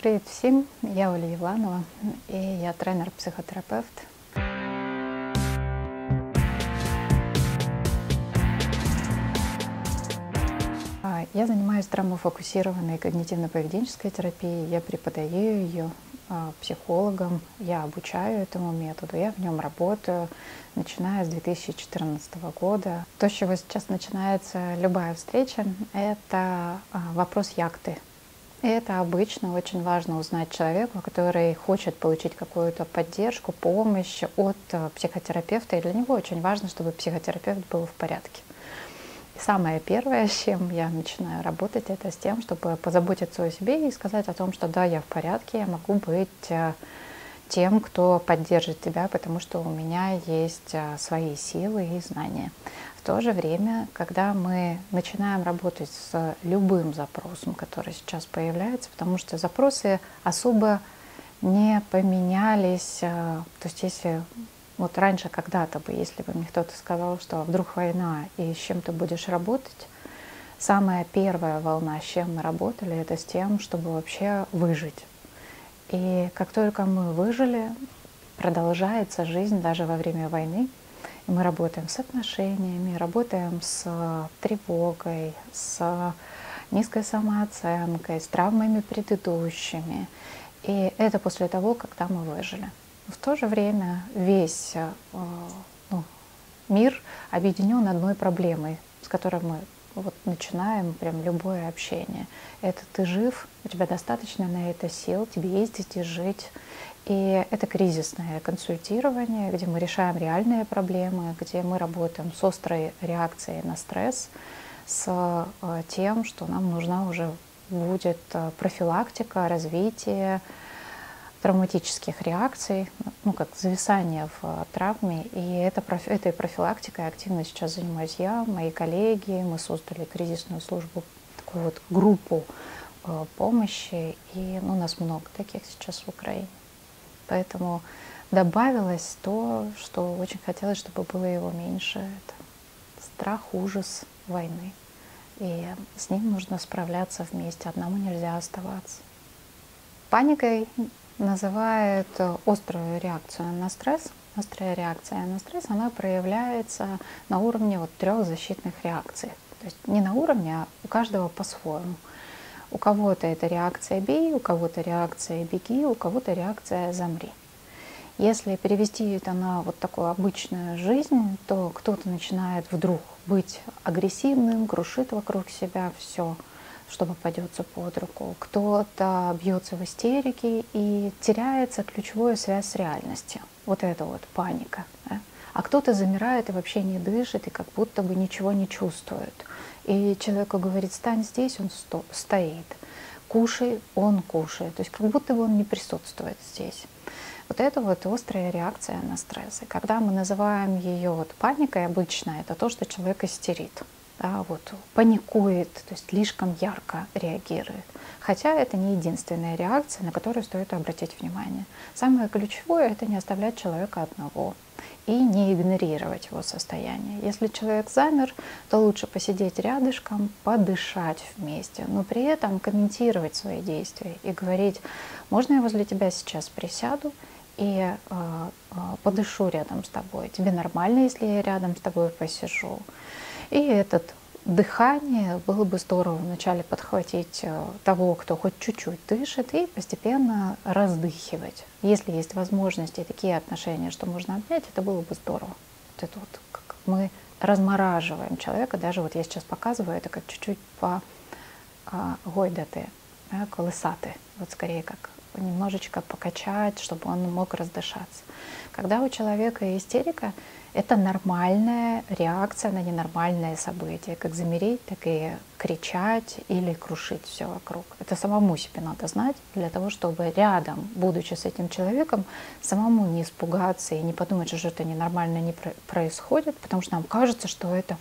Привет всем, я Оля Евланова, и я тренер-психотерапевт. Я занимаюсь травмофокусированной когнитивно-поведенческой терапией, я преподаю ее психологам, я обучаю этому методу, я в нем работаю, начиная с 2014 года. То, с чего сейчас начинается любая встреча, это вопрос яхты. И это обычно очень важно узнать человеку, который хочет получить какую-то поддержку, помощь от психотерапевта. И для него очень важно, чтобы психотерапевт был в порядке. И самое первое, с чем я начинаю работать, это с тем, чтобы позаботиться о себе и сказать о том, что да, я в порядке, я могу быть тем, кто поддержит тебя, потому что у меня есть свои силы и знания. В то же время, когда мы начинаем работать с любым запросом, который сейчас появляется, потому что запросы особо не поменялись, то есть если вот раньше когда-то бы, если бы мне кто-то сказал, что вдруг война и с чем ты будешь работать, самая первая волна, с чем мы работали, это с тем, чтобы вообще выжить. И как только мы выжили, продолжается жизнь даже во время войны. И мы работаем с отношениями, работаем с тревогой, с низкой самооценкой, с травмами предыдущими. И это после того, когда мы выжили. В то же время весь мир объединен одной проблемой, с которой мы вот начинаем прям любое общение. Это ты жив, у тебя достаточно на это сил, тебе есть где жить. И это кризисное консультирование, где мы решаем реальные проблемы, где мы работаем с острой реакцией на стресс, с тем, что нам нужна уже будет профилактика, развитие травматических реакций, ну, как зависание в травме. И этой профилактикой активно сейчас занимаюсь я, мои коллеги. Мы создали кризисную службу, такую вот группу помощи. И у нас много таких сейчас в Украине. Поэтому добавилось то, что очень хотелось, чтобы было его меньше. Это страх, ужас войны. И с ним нужно справляться вместе, одному нельзя оставаться. Паникой называют острую реакцию на стресс. Острая реакция на стресс, она проявляется на уровне вот 3 защитных реакций. То есть не на уровне, а у каждого по-своему. У кого-то это реакция «бей», у кого-то реакция «беги», у кого-то реакция «замри». Если перевести это на вот такую обычную жизнь, то кто-то начинает вдруг быть агрессивным, крушит вокруг себя все, что попадется под руку. Кто-то бьется в истерике и теряется ключевую связь с реальностью. Вот это вот паника. Да? А кто-то замирает и вообще не дышит, и как будто бы ничего не чувствует. И человеку говорит: стань здесь, он стоит. Кушай, он кушает. То есть как будто бы он не присутствует здесь. Вот это вот острая реакция на стресс. И когда мы называем ее вот паникой, обычно это то, что человек истерит. Да, вот, паникует, то есть слишком ярко реагирует. Хотя это не единственная реакция, на которую стоит обратить внимание. Самое ключевое — это не оставлять человека одного и не игнорировать его состояние. Если человек замер, то лучше посидеть рядышком, подышать вместе, но при этом комментировать свои действия и говорить: можно я возле тебя сейчас присяду и подышу рядом с тобой? Тебе нормально, если я рядом с тобой посижу? И это дыхание было бы здорово вначале подхватить того, кто хоть чуть-чуть дышит, и постепенно раздыхивать. Если есть возможности, такие отношения, что можно обнять, это было бы здорово. Вот это вот, как мы размораживаем человека, даже вот я сейчас показываю, это как чуть-чуть гойдати, да, колесаты, вот скорее как немножечко покачать, чтобы он мог раздышаться. Когда у человека истерика, это нормальная реакция на ненормальное событие, как замереть, так и кричать или крушить все вокруг. Это самому себе надо знать, для того, чтобы рядом, будучи с этим человеком, самому не испугаться и не подумать, что это ненормально не происходит, потому что нам кажется, что это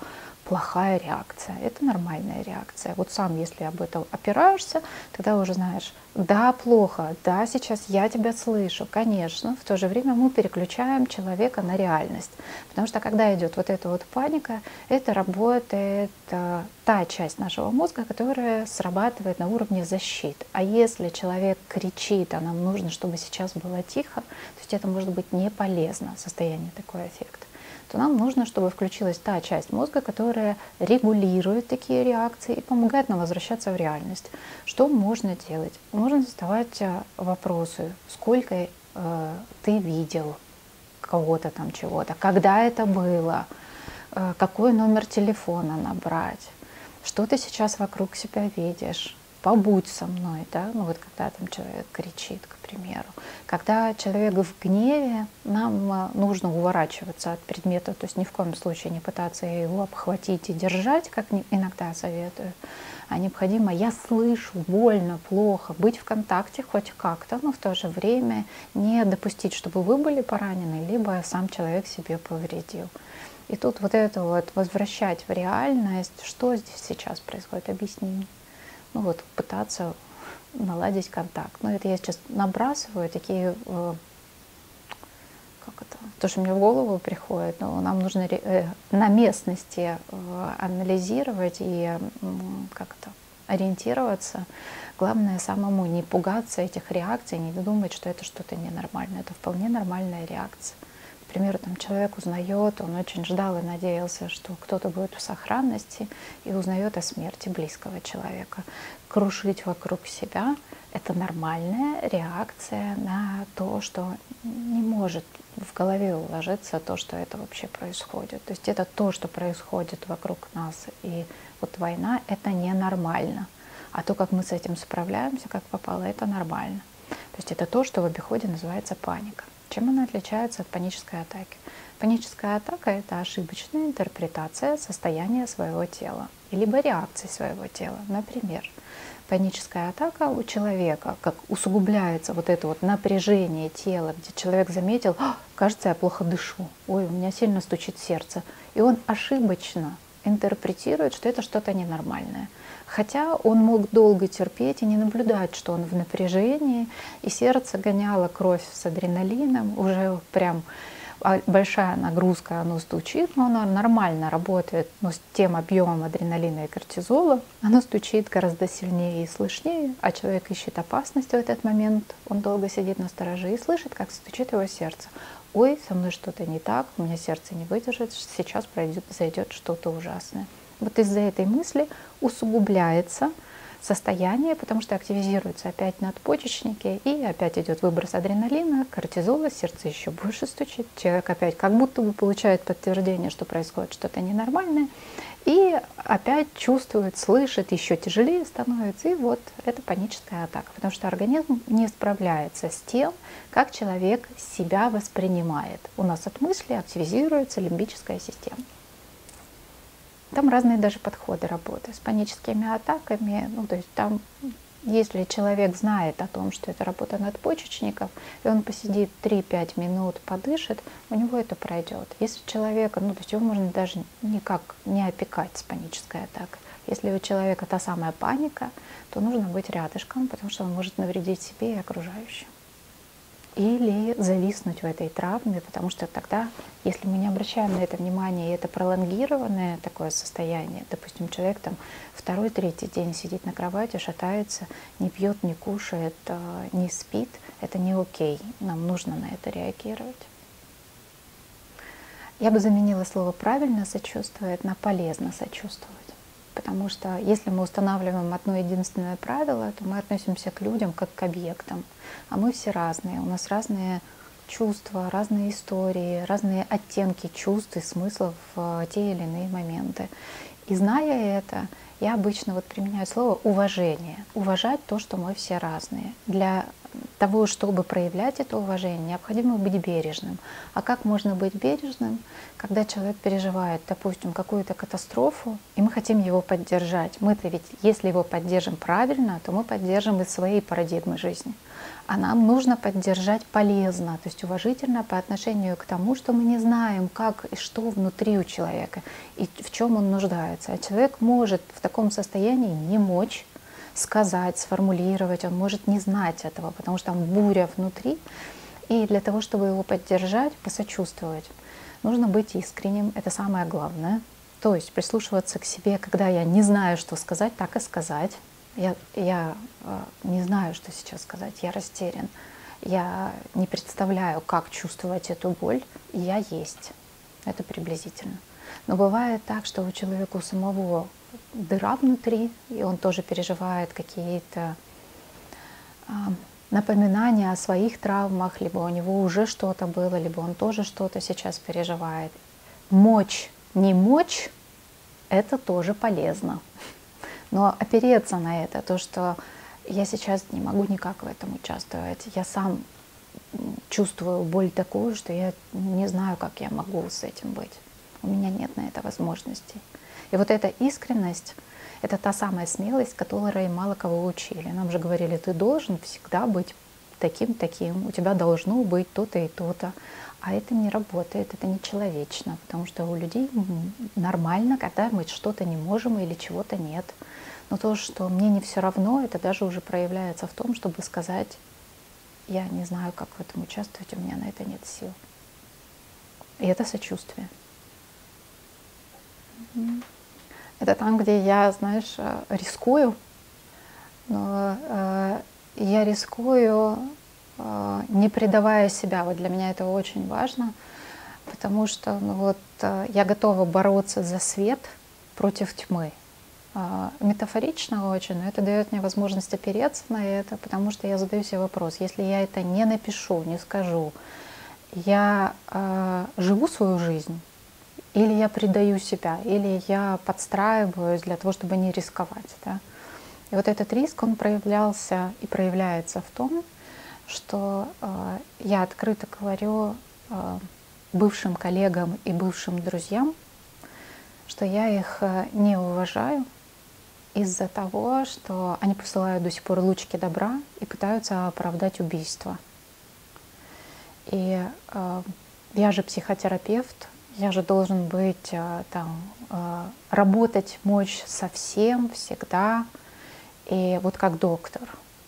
плохая реакция, это нормальная реакция. Вот сам, если об этом опираешься, тогда уже знаешь, да, плохо, да, сейчас я тебя слышу, конечно. В то же время мы переключаем человека на реальность. Потому что когда идет вот эта вот паника, это работает та часть нашего мозга, которая срабатывает на уровне защиты. А если человек кричит, а нам нужно, чтобы сейчас было тихо, то есть это может быть не полезно, состояние такой эффект, то нам нужно, чтобы включилась та часть мозга, которая регулирует такие реакции и помогает нам возвращаться в реальность. Что можно делать? Можно задавать вопросы, сколько ты видел кого-то там чего-то, когда это было, какой номер телефона набрать, что ты сейчас вокруг себя видишь. Побудь со мной, да, ну вот когда там человек кричит, к примеру. Когда человек в гневе, нам нужно уворачиваться от предмета, то есть ни в коем случае не пытаться его обхватить и держать, как иногда советую, а необходимо, я слышу, больно, плохо, быть в контакте хоть как-то, но в то же время не допустить, чтобы вы были поранены, либо сам человек себе повредил. И тут вот это вот возвращать в реальность, что здесь сейчас происходит, объясни мне. Ну вот, пытаться наладить контакт. Но это я сейчас набрасываю такие, как это, то, что мне в голову приходит, но нам нужно на местности анализировать и как это, ориентироваться. Главное самому не пугаться этих реакций, не думать, что это что-то ненормальное. Это вполне нормальная реакция. К примеру, там человек узнает, он очень ждал и надеялся, что кто-то будет в сохранности, и узнает о смерти близкого человека. Крушить вокруг себя — это нормальная реакция на то, что не может в голове уложиться то, что это вообще происходит. То есть это то, что происходит вокруг нас. И вот война — это ненормально. А то, как мы с этим справляемся, как попало, это нормально. То есть это то, что в обиходе называется паника. Чем она отличается от панической атаки? Паническая атака — это ошибочная интерпретация состояния своего тела, либо реакции своего тела. Например, паническая атака у человека, как усугубляется вот это вот напряжение тела, где человек заметил, кажется, я плохо дышу, ой, у меня сильно стучит сердце. И он ошибочно интерпретирует, что это что-то ненормальное. Хотя он мог долго терпеть и не наблюдать, что он в напряжении, и сердце гоняло кровь с адреналином, уже прям большая нагрузка, оно стучит, но оно нормально работает, но с тем объемом адреналина и кортизола оно стучит гораздо сильнее и слышнее, а человек ищет опасность в этот момент, он долго сидит на стороже и слышит, как стучит его сердце. Ой, со мной что-то не так, у меня сердце не выдержит, сейчас произойдет что-то ужасное. Вот из-за этой мысли усугубляется состояние, потому что активизируются опять надпочечники, и опять идет выброс адреналина, кортизола, сердце еще больше стучит, человек опять как будто бы получает подтверждение, что происходит что-то ненормальное, и опять чувствует, слышит, еще тяжелее становится, и вот это паническая атака, потому что организм не справляется с тем, как человек себя воспринимает. У нас от мысли активизируется лимбическая система. Там разные даже подходы работы с паническими атаками. Ну, то есть там, если человек знает о том, что это работа надпочечников, и он посидит 3-5 минут, подышит, у него это пройдет. Если человека, ну, то есть его можно даже никак не опекать с панической атакой. Если у человека та самая паника, то нужно быть рядышком, потому что он может навредить себе и окружающим. Или зависнуть в этой травме, потому что тогда, если мы не обращаем на это внимание, и это пролонгированное такое состояние, допустим, человек там 2-3 день сидит на кровати, шатается, не пьет, не кушает, не спит, это не окей, нам нужно на это реагировать. Я бы заменила слово «правильно сочувствовать» на «полезно сочувствовать». Потому что если мы устанавливаем одно единственное правило, то мы относимся к людям как к объектам. А мы все разные, у нас разные чувства, разные истории, разные оттенки чувств и смыслов в те или иные моменты. И зная это, я обычно вот применяю слово «уважение». Уважать то, что мы все разные. Для того, чтобы проявлять это уважение, необходимо быть бережным. А как можно быть бережным, когда человек переживает, допустим, какую-то катастрофу, и мы хотим его поддержать? Мы-то ведь, если его поддержим правильно, то мы поддержим из своей парадигмы жизни. А нам нужно поддержать полезно, то есть уважительно по отношению к тому, что мы не знаем, как и что внутри у человека, и в чем он нуждается. А человек может в таком состоянии не мочь сказать, сформулировать, он может не знать этого, потому что там буря внутри. И для того, чтобы его поддержать, посочувствовать, нужно быть искренним, это самое главное. То есть прислушиваться к себе, когда я не знаю, что сказать, так и сказать. Я не знаю, что сейчас сказать, я растерян, я не представляю, как чувствовать эту боль, и я есть. Это приблизительно. Но бывает так, что у человека у самого дыра внутри, и он тоже переживает какие-то напоминания о своих травмах, либо у него уже что-то было, либо он тоже что-то сейчас переживает. Мочь, не мочь, это тоже полезно. Но опереться на это, то, что я сейчас не могу никак в этом участвовать, я сам чувствую боль такую, что я не знаю, как я могу с этим быть. У меня нет на это возможностей. И вот эта искренность — это та самая смелость, которой мало кого учили. Нам же говорили, ты должен всегда быть таким-таким, у тебя должно быть то-то и то-то. А это не работает, это нечеловечно, потому что у людей нормально, когда мы что-то не можем или чего-то нет. Но то, что мне не все равно, это даже уже проявляется в том, чтобы сказать, я не знаю, как в этом участвовать, у меня на это нет сил. И это сочувствие. Это там, где я, знаешь, рискую, но я рискую, не предавая себя. Вот для меня это очень важно, потому что я готова бороться за свет против тьмы. Метафорично очень, но это дает мне возможность опереться на это, потому что я задаю себе вопрос, если я это не напишу, не скажу, я живу свою жизнь, или я предаю себя, или я подстраиваюсь для того, чтобы не рисковать. Да? И вот этот риск, он проявлялся и проявляется в том, что я открыто говорю бывшим коллегам и бывшим друзьям, что я их не уважаю из-за того, что они посылают до сих пор лучики добра и пытаются оправдать убийство. И я же психотерапевт, я же должен быть работать, мочь со всем, всегда. И вот как доктор.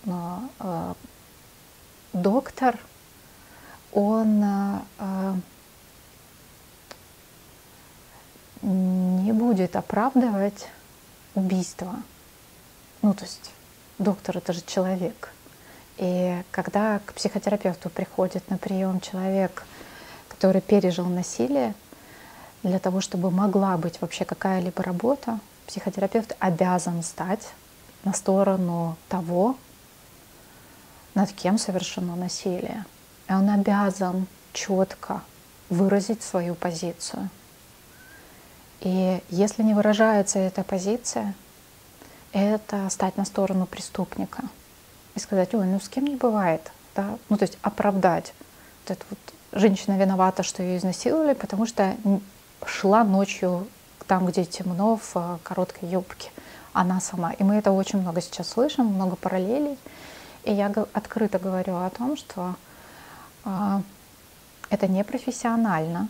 Но доктор, он не будет оправдывать убийство. Ну, то есть доктор — это же человек. И когда к психотерапевту приходит на прием человек, который пережил насилие, для того, чтобы могла быть вообще какая-либо работа, психотерапевт обязан стать на сторону того, над кем совершено насилие. И он обязан четко выразить свою позицию. И если не выражается эта позиция, это стать на сторону преступника и сказать, ой, ну с кем не бывает, да? Ну то есть оправдать. Вот эта вот женщина виновата, что ее изнасиловали, потому что шла ночью там, где темно, в короткой юбке. Она сама. И мы это очень много сейчас слышим, много параллелей. И я открыто говорю о том, что это не профессионально,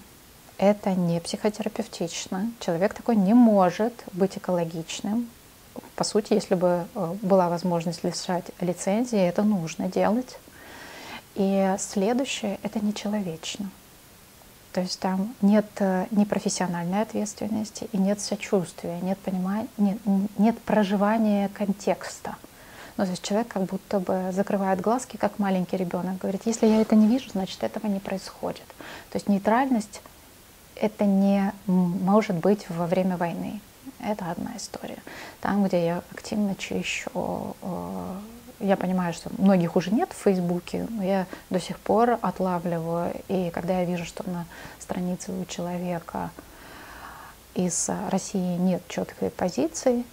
это не психотерапевтично. Человек такой не может быть экологичным. По сути, если бы была возможность лишать лицензии, это нужно делать. И следующее — это нечеловечно. То есть там нет ни профессиональной ответственности, и нет сочувствия, нет понимания, нет проживания контекста. Ну, то есть человек как будто бы закрывает глазки, как маленький ребенок, говорит, если я это не вижу, значит этого не происходит. То есть нейтральность — это не может быть во время войны. Это одна история. Там, где я активно чищу, я понимаю, что многих уже нет в Фейсбуке, но я до сих пор отлавливаю. И когда я вижу, что на странице у человека из России нет четкой позиции,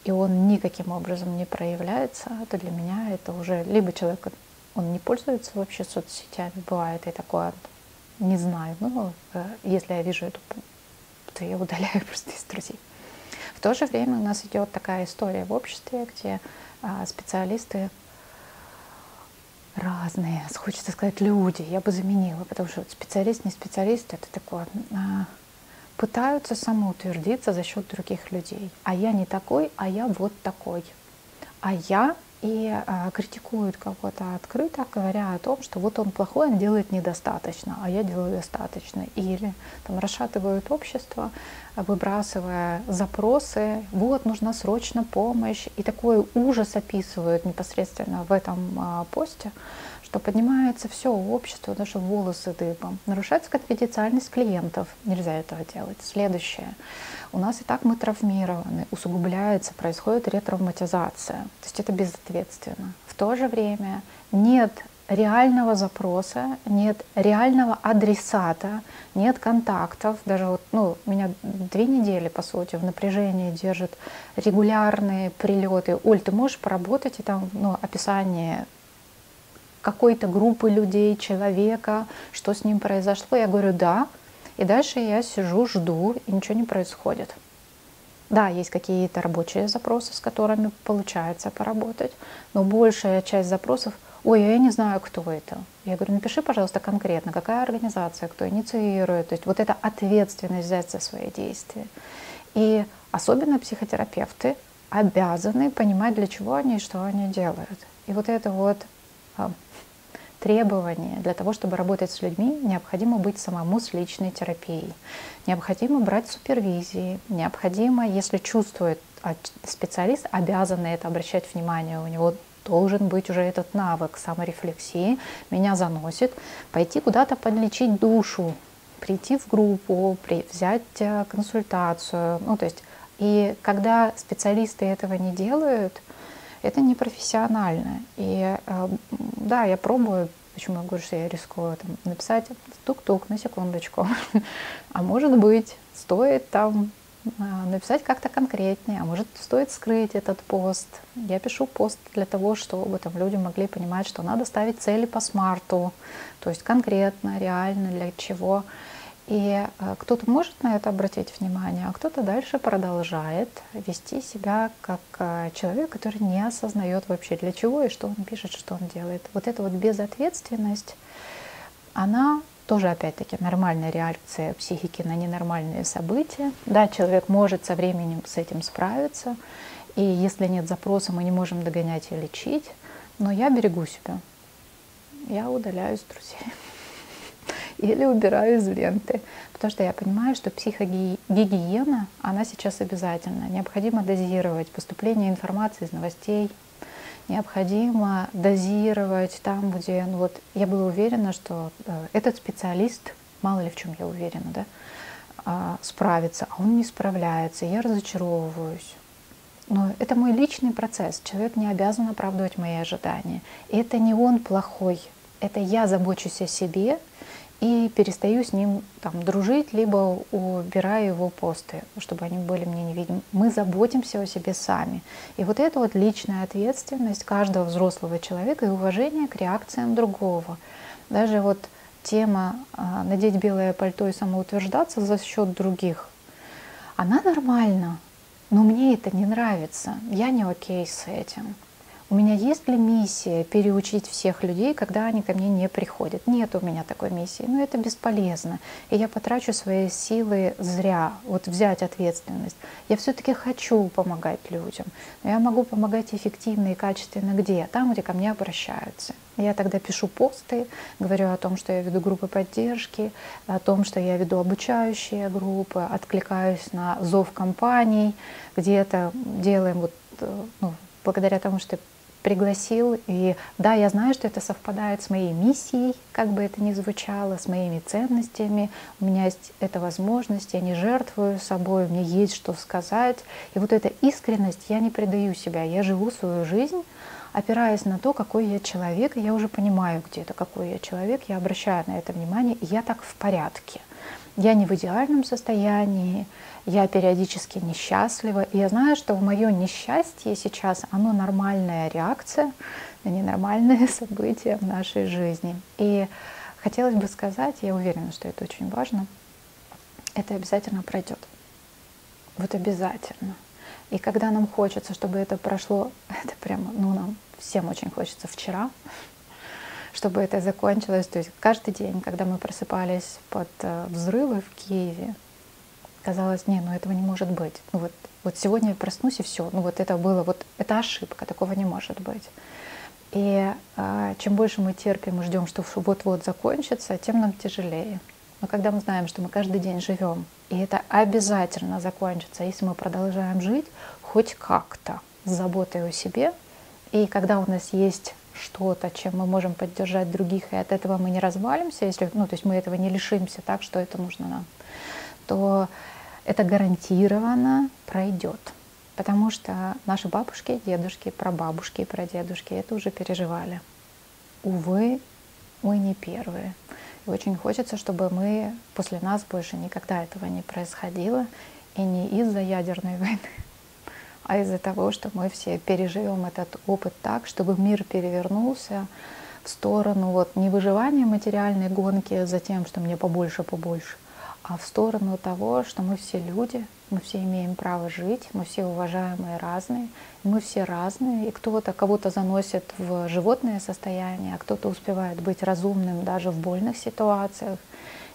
и он никаким образом не проявляется, то для меня это уже либо человек он не пользуется вообще соцсетями, бывает и такое, не знаю, но если я вижу эту, то я удаляю просто из друзей. В то же время у нас идет такая история в обществе, где специалисты разные, хочется сказать, люди, я бы заменила, потому что вот специалист, не специалист, это такое, пытаются самоутвердиться за счет других людей. А я не такой, а я вот такой. А я критикуют кого-то открыто, говоря о том, что вот он плохой, он делает недостаточно, а я делаю достаточно. Или там расшатывают общество, выбрасывая запросы, вот нужна срочно помощь, и такой ужас описывают непосредственно в этом посте, что поднимается все общество, даже волосы дыбом. Нарушается конфиденциальность клиентов, нельзя этого делать. Следующее. У нас и так мы травмированы, усугубляется, происходит ретравматизация. То есть это безответственно. В то же время нет реального запроса, нет реального адресата, нет контактов. Даже вот, меня 2 недели, по сути, в напряжении держат регулярные прилеты. Оль, ты можешь поработать, и там описание какой-то группы людей, человека, что с ним произошло. Я говорю, да. И дальше я сижу, жду, и ничего не происходит. Да, есть какие-то рабочие запросы, с которыми получается поработать, но большая часть запросов, ой, я не знаю, кто это. Я говорю, напиши, пожалуйста, конкретно, какая организация, кто инициирует. То есть вот эта ответственность взять за свои действия. И особенно психотерапевты обязаны понимать, для чего они и что они делают. И вот это вот требование для того, чтобы работать с людьми, необходимо быть самому с личной терапией. Необходимо брать супервизии, необходимо, если чувствует специалист, обязан на это обращать внимание, у него должен быть уже этот навык саморефлексии, меня заносит, пойти куда-то подлечить душу, прийти в группу, взять консультацию. То есть, и когда специалисты этого не делают, это непрофессионально. И да, я пробую, почему я говорю, что я рискую написать тук-тук на секундочку. А может быть, стоит там написать как-то конкретнее, а может, стоит скрыть этот пост. Я пишу пост для того, чтобы там люди могли понимать, что надо ставить цели по смарту, то есть конкретно, реально, для чего. И кто-то может на это обратить внимание, а кто-то дальше продолжает вести себя как человек, который не осознает вообще, для чего и что он пишет, что он делает. Вот эта вот безответственность, она тоже, опять-таки, нормальная реакция психики на ненормальные события. Да, человек может со временем с этим справиться, и если нет запроса, мы не можем догонять и лечить, но я берегу себя. Я удаляюсь с друзей. Или убираю из ленты, потому что я понимаю, что психогигиена, она сейчас обязательна. Необходимо дозировать поступление информации из новостей, необходимо дозировать там, где, я была уверена, что этот специалист, мало ли в чем я уверена, да, справится, а он не справляется, я разочаровываюсь. Но это мой личный процесс, человек не обязан оправдывать мои ожидания. И это не он плохой, это я забочусь о себе, и перестаю с ним дружить, либо убираю его посты, чтобы они были мне невидимы. Мы заботимся о себе сами. И вот это вот личная ответственность каждого взрослого человека и уважение к реакциям другого. Даже вот тема надеть белое пальто и самоутверждаться за счет других, она нормальна, но мне это не нравится. Я не окей с этим. У меня есть ли миссия переучить всех людей, когда они ко мне не приходят? Нет у меня такой миссии, но это бесполезно. И я потрачу свои силы зря, взять ответственность. Я все-таки хочу помогать людям, но я могу помогать эффективно и качественно где? Там, где ко мне обращаются. Я тогда пишу посты, говорю о том, что я веду группы поддержки, о том, что я веду обучающие группы, откликаюсь на зов компаний, где-то делаем благодаря тому, что пригласил. И да, я знаю, что это совпадает с моей миссией, как бы это ни звучало, с моими ценностями. У меня есть эта возможность, я не жертвую собой, у меня есть что сказать. И вот эта искренность, я не предаю себя, я живу свою жизнь, опираясь на то, какой я человек, я уже понимаю где-то, какой я человек, я обращаю на это внимание, и я так в порядке. Я не в идеальном состоянии, я периодически несчастлива, и я знаю, что мое несчастье сейчас, оно нормальная реакция на ненормальные события в нашей жизни. И хотелось бы сказать, я уверена, что это очень важно, это обязательно пройдет. Вот обязательно. И когда нам хочется, чтобы это прошло, это прямо, нам всем очень хочется вчера, чтобы это закончилось. То есть каждый день, когда мы просыпались под взрывы в Киеве, казалось, этого не может быть. Вот сегодня я проснусь, и все. Это было, это ошибка, такого не может быть. И чем больше мы терпим и ждем, что вот-вот закончится, тем нам тяжелее. Но когда мы знаем, что мы каждый день живем, и это обязательно закончится, если мы продолжаем жить хоть как-то с заботой о себе, и когда у нас есть что-то, чем мы можем поддержать других, и от этого мы не развалимся, если, то есть мы этого не лишимся так, что это нужно нам, то это гарантированно пройдет. Потому что наши бабушки, дедушки, прабабушки и прадедушки это уже переживали. Увы, мы не первые. И очень хочется, чтобы после нас больше никогда этого не происходило. И не из-за ядерной войны, а из-за того, что мы все переживем этот опыт так, чтобы мир перевернулся в сторону не выживания материальной гонки за тем, что мне побольше, а в сторону того, что мы все люди, мы все имеем право жить, мы все уважаемые, разные, мы все разные, и кто-то кого-то заносит в животное состояние, а кто-то успевает быть разумным даже в больных ситуациях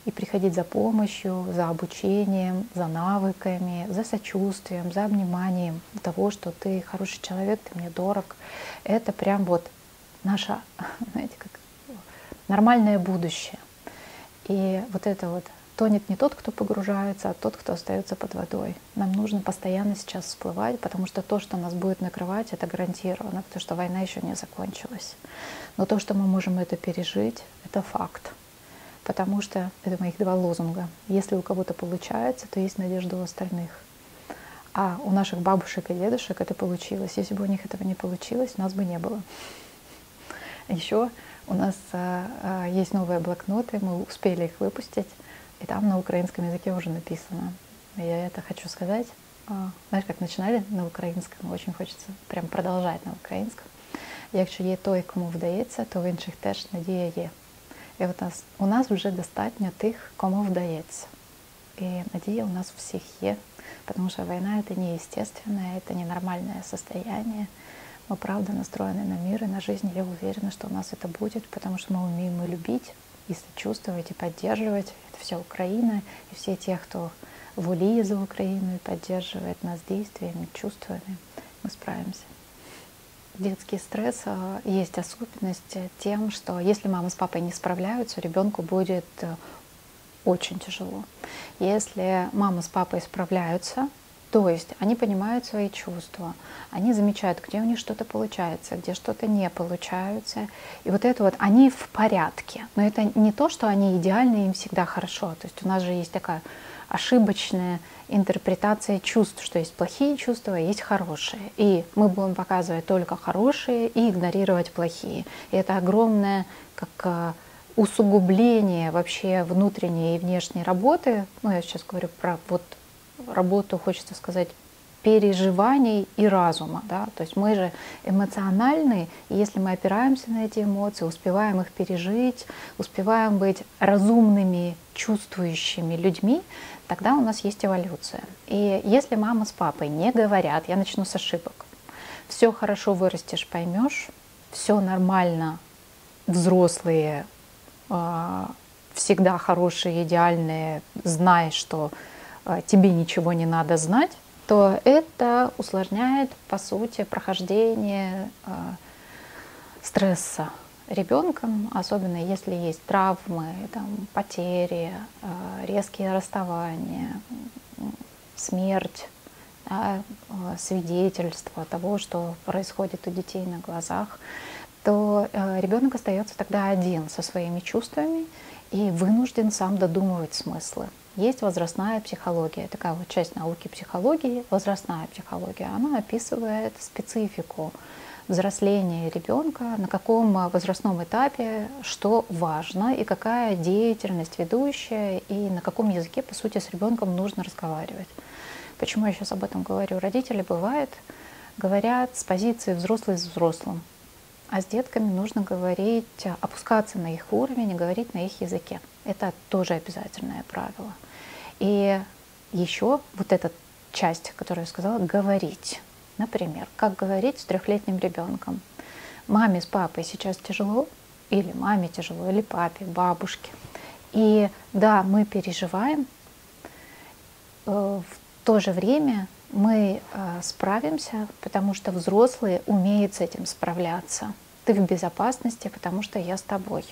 и приходить за помощью, за обучением, за навыками, за сочувствием, за обниманием того, что ты хороший человек, ты мне дорог. Это прям наше, нормальное будущее. И это тонет не тот, кто погружается, а тот, кто остается под водой. Нам нужно постоянно сейчас всплывать, потому что то, что нас будет накрывать, это гарантированно, потому что война еще не закончилась. Но то, что мы можем это пережить, это факт. Потому что это моих 2 лозунга. Если у кого-то получается, то есть надежда у остальных. А у наших бабушек и дедушек это получилось. Если бы у них этого не получилось, нас бы не было. Еще у нас есть новые блокноты, мы успели их выпустить. И там на украинском языке уже написано. Я это хочу сказать. Знаешь, как начинали на українському, очень хочется прям продолжать на українському. Якщо є той, кому вдається, то в інших теж надія є. І у нас вже достатньо тих, кому вдається. И надія у нас у всех є, потому что война — это неестественное, это ненормальное состояние. Мы правда настроены на мир и на жизнь. Я уверена, что у нас это будет, потому что мы умеем и любить, и сочувствовать, и поддерживать. Это вся Украина, и все те, кто волеет за Украину и поддерживает нас действиями, чувствами, мы справимся. Детский стресс есть особенность тем, что если мама с папой не справляются, ребенку будет очень тяжело. Если мама с папой справляются, то есть они понимают свои чувства, они замечают, где у них что-то получается, где что-то не получается. И это они в порядке. Но это не то, что они идеальны, им всегда хорошо. То есть у нас же есть такая ошибочная интерпретация чувств, что есть плохие чувства, а есть хорошие. И мы будем показывать только хорошие и игнорировать плохие. И это огромное усугубление вообще внутренней и внешней работы. Я сейчас говорю про работу, хочется сказать, переживаний и разума. Да? То есть мы же эмоциональны, и если мы опираемся на эти эмоции, успеваем их пережить, успеваем быть разумными, чувствующими людьми, тогда у нас есть эволюция. И если мама с папой не говорят, я начну с ошибок, все хорошо, вырастешь, поймешь, все нормально, взрослые, всегда хорошие, идеальные, знай, что тебе ничего не надо знать, то это усложняет, по сути, прохождение стресса ребенком, особенно если есть травмы, потери, резкие расставания, смерть, свидетельство того, что происходит у детей на глазах, то ребенок остается тогда один со своими чувствами и вынужден сам додумывать смыслы. Есть возрастная психология, такая часть науки психологии, возрастная психология. Она описывает специфику взросления ребенка, на каком возрастном этапе, что важно, и какая деятельность ведущая, и на каком языке, по сути, с ребенком нужно разговаривать. Почему я сейчас об этом говорю? Родители, бывает, говорят с позиции взрослый с взрослым, а с детками нужно говорить, опускаться на их уровень и говорить на их языке. Это тоже обязательное правило. И еще вот эта часть, которую я сказала, говорить. Например, как говорить с 3-летним ребенком. Маме с папой сейчас тяжело, или маме тяжело, или папе, бабушке. И да, мы переживаем, в то же время мы справимся, потому что взрослые умеют с этим справляться. Ты в безопасности, потому что я с тобой.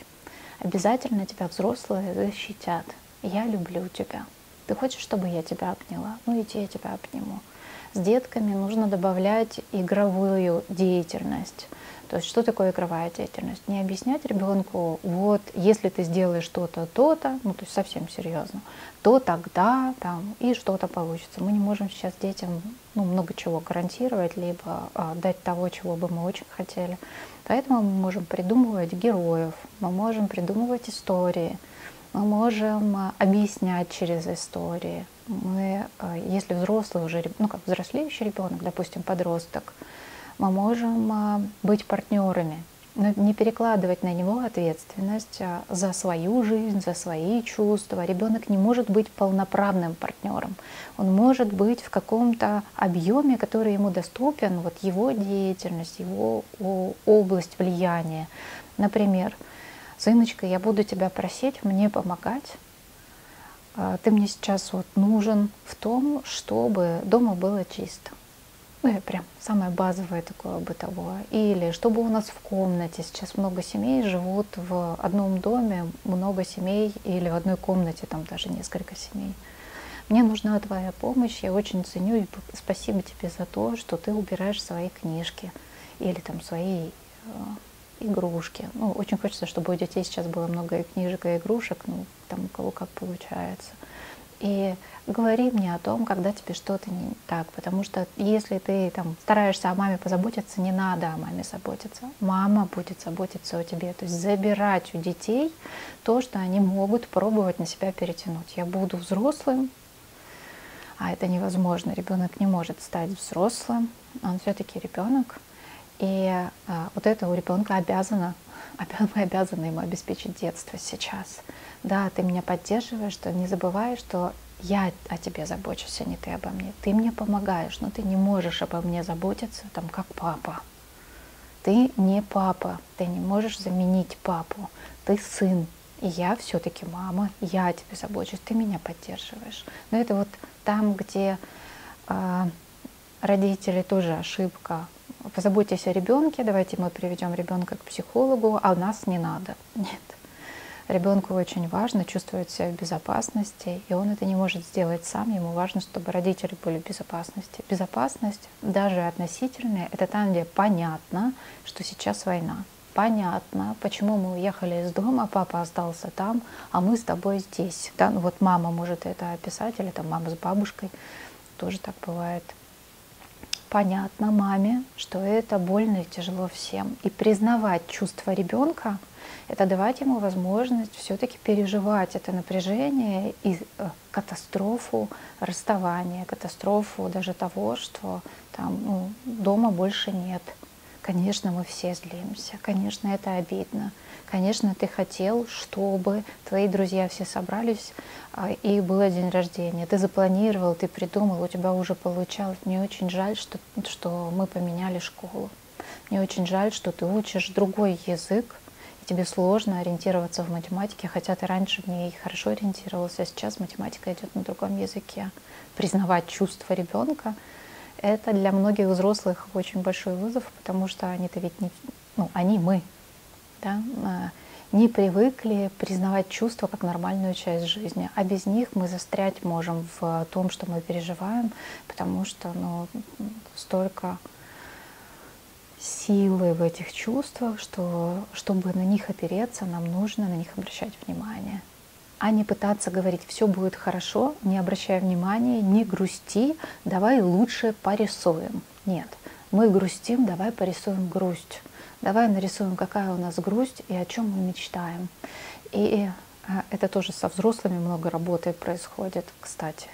Обязательно тебя взрослые защитят. Я люблю тебя. Ты хочешь, чтобы я тебя обняла? Ну иди, я тебя обниму. С детками нужно добавлять игровую деятельность. То есть что такое игровая деятельность? Не объяснять ребенку, вот если ты сделаешь то-то, то-то, ну то есть совсем серьезно, то тогда там и что-то получится. Мы не можем сейчас детям много чего гарантировать, либо дать того, чего бы мы очень хотели. Поэтому мы можем придумывать героев, мы можем придумывать истории, мы можем объяснять через истории. Мы, если взрослый уже, как взрослеющий ребенок, допустим, подросток, мы можем быть партнерами, но не перекладывать на него ответственность за свою жизнь, за свои чувства. Ребенок не может быть полноправным партнером. Он может быть в каком-то объеме, который ему доступен, вот его деятельность, его область влияния. Например, сыночка, я буду тебя просить мне помогать. Ты мне сейчас вот нужен в том, чтобы дома было чисто. Ну, прям самое базовое такое бытовое. Или чтобы у нас в комнате, сейчас много семей живут в одном доме, много семей, или в одной комнате, там даже несколько семей. Мне нужна твоя помощь, я очень ценю, и спасибо тебе за то, что ты убираешь свои книжки или там свои игрушки. Ну, очень хочется, чтобы у детей сейчас было много и книжек, и игрушек, ну, там у кого как получается. И говори мне о том, когда тебе что-то не так, потому что если ты там стараешься о маме позаботиться, не надо о маме заботиться. Мама будет заботиться о тебе. То есть забирать у детей то, что они могут пробовать на себя перетянуть. Я буду взрослым, а это невозможно. Ребенок не может стать взрослым, он все-таки ребенок. И вот это у ребенка мы обязаны ему обеспечить детство сейчас. Да, ты меня поддерживаешь, что не забывай, что я о тебе забочусь, а не ты обо мне. Ты мне помогаешь, но ты не можешь обо мне заботиться, там, как папа. Ты не папа, ты не можешь заменить папу. Ты сын, и я все-таки мама, я о тебе забочусь, ты меня поддерживаешь. Но это вот там, где родители тоже ошибка. Позаботьтесь о ребенке, давайте мы приведем ребенка к психологу, а у нас не надо. Нет. Ребенку очень важно чувствовать себя в безопасности, и он это не может сделать сам. Ему важно, чтобы родители были в безопасности. Безопасность, даже относительная, это там, где понятно, что сейчас война. Понятно, почему мы уехали из дома, папа остался там, а мы с тобой здесь. Да? Ну вот мама может это описать, или там мама с бабушкой, тоже так бывает. Понятно маме, что это больно и тяжело всем. И признавать чувства ребенка — это давать ему возможность все-таки переживать это напряжение и катастрофу расставания, катастрофу даже того, что там, дома больше нет. Конечно, мы все злимся, конечно, это обидно. Конечно, ты хотел, чтобы твои друзья все собрались, и был день рождения. Ты запланировал, ты придумал, у тебя уже получалось. Мне очень жаль, что мы поменяли школу. Мне очень жаль, что ты учишь другой язык, и тебе сложно ориентироваться в математике, хотя ты раньше в ней хорошо ориентировался, а сейчас математика идет на другом языке. Признавать чувства ребенка — это для многих взрослых очень большой вызов, потому что они-то ведь не, мы, да, не привыкли признавать чувства как нормальную часть жизни, а без них мы застрять можем в том, что мы переживаем, потому что столько силы в этих чувствах, что чтобы на них опереться, нам нужно на них обращать внимание, а не пытаться говорить: все будет хорошо, не обращай внимания, не грусти, давай лучше порисуем. Нет, Мы грустим, давай порисуем грусть. Давай нарисуем, какая у нас грусть и о чем мы мечтаем. И это тоже со взрослыми много работы происходит, кстати,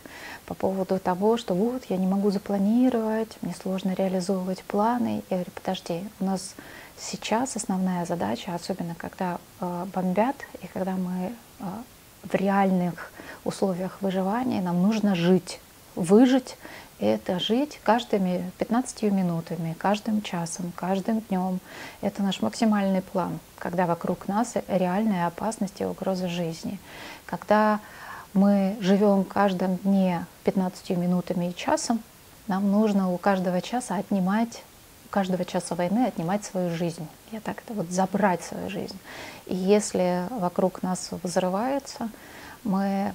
по поводу того, что вот я не могу запланировать, мне сложно реализовывать планы. Я говорю, подожди, у нас сейчас основная задача, особенно когда бомбят и когда мы в реальных условиях выживания, нам нужно жить. Выжить — это жить каждыми 15 минутами, каждым часом, каждым днем. Это наш максимальный план, когда вокруг нас реальная опасность и угроза жизни. Когда мы живем каждом дне 15 минутами и часом, нам нужно у каждого часа отнимать, у каждого часа войны отнимать свою жизнь. Я так это вот забрать свою жизнь. И если вокруг нас взрывается, мы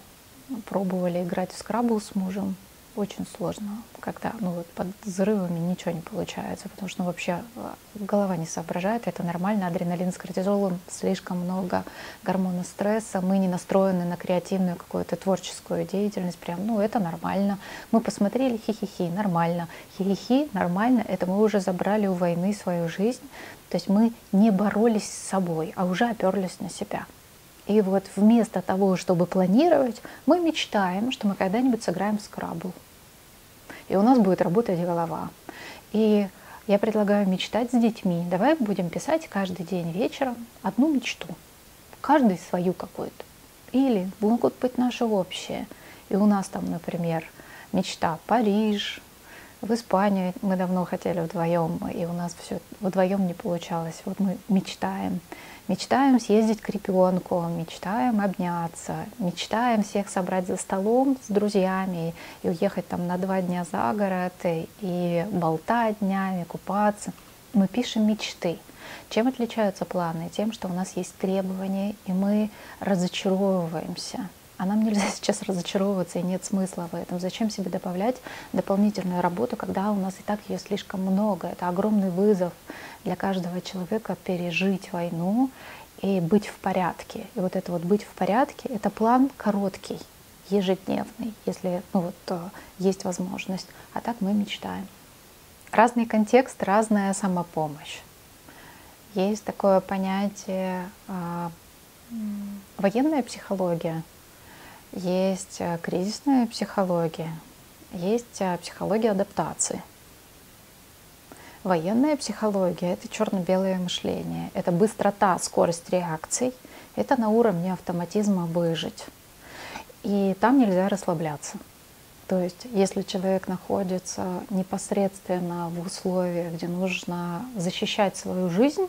пробовали играть в скрабл с мужем. Очень сложно, когда под взрывами ничего не получается, потому что вообще голова не соображает, это нормально, адреналин с кортизолом, слишком много гормона стресса, мы не настроены на креативную какую-то творческую деятельность, прям, это нормально. Мы посмотрели, хи-хи-хи, нормально. Хи-хи-хи, нормально, это мы уже забрали у войны свою жизнь, то есть мы не боролись с собой, а уже оперлись на себя. И вот вместо того, чтобы планировать, мы мечтаем, что мы когда-нибудь сыграем в скрабл. И у нас будет работать голова. И я предлагаю мечтать с детьми. Давай будем писать каждый день вечером одну мечту. Каждый свою какую-то. Или могут быть наши общие. И у нас там, например, мечта Париж, в Испанию мы давно хотели вдвоем, и у нас все вдвоем не получалось. Вот мы мечтаем. Мечтаем съездить к ребенку, мечтаем обняться, мечтаем всех собрать за столом с друзьями и уехать там на 2 дня за город и болтать днями, купаться. Мы пишем мечты. Чем отличаются планы? Тем, что у нас есть требования, и мы разочаровываемся. А нам нельзя сейчас разочаровываться, и нет смысла в этом. Зачем себе добавлять дополнительную работу, когда у нас и так ее слишком много? Это огромный вызов для каждого человека пережить войну и быть в порядке. И вот это вот быть в порядке — это план короткий, ежедневный, если есть возможность. А так мы мечтаем. Разный контекст, разная самопомощь. Есть такое понятие военная психология. Есть кризисная психология, есть психология адаптации. Военная психология — это черно-белое мышление, это быстрота, скорость реакций, это на уровне автоматизма выжить. И там нельзя расслабляться. То есть если человек находится непосредственно в условиях, где нужно защищать свою жизнь,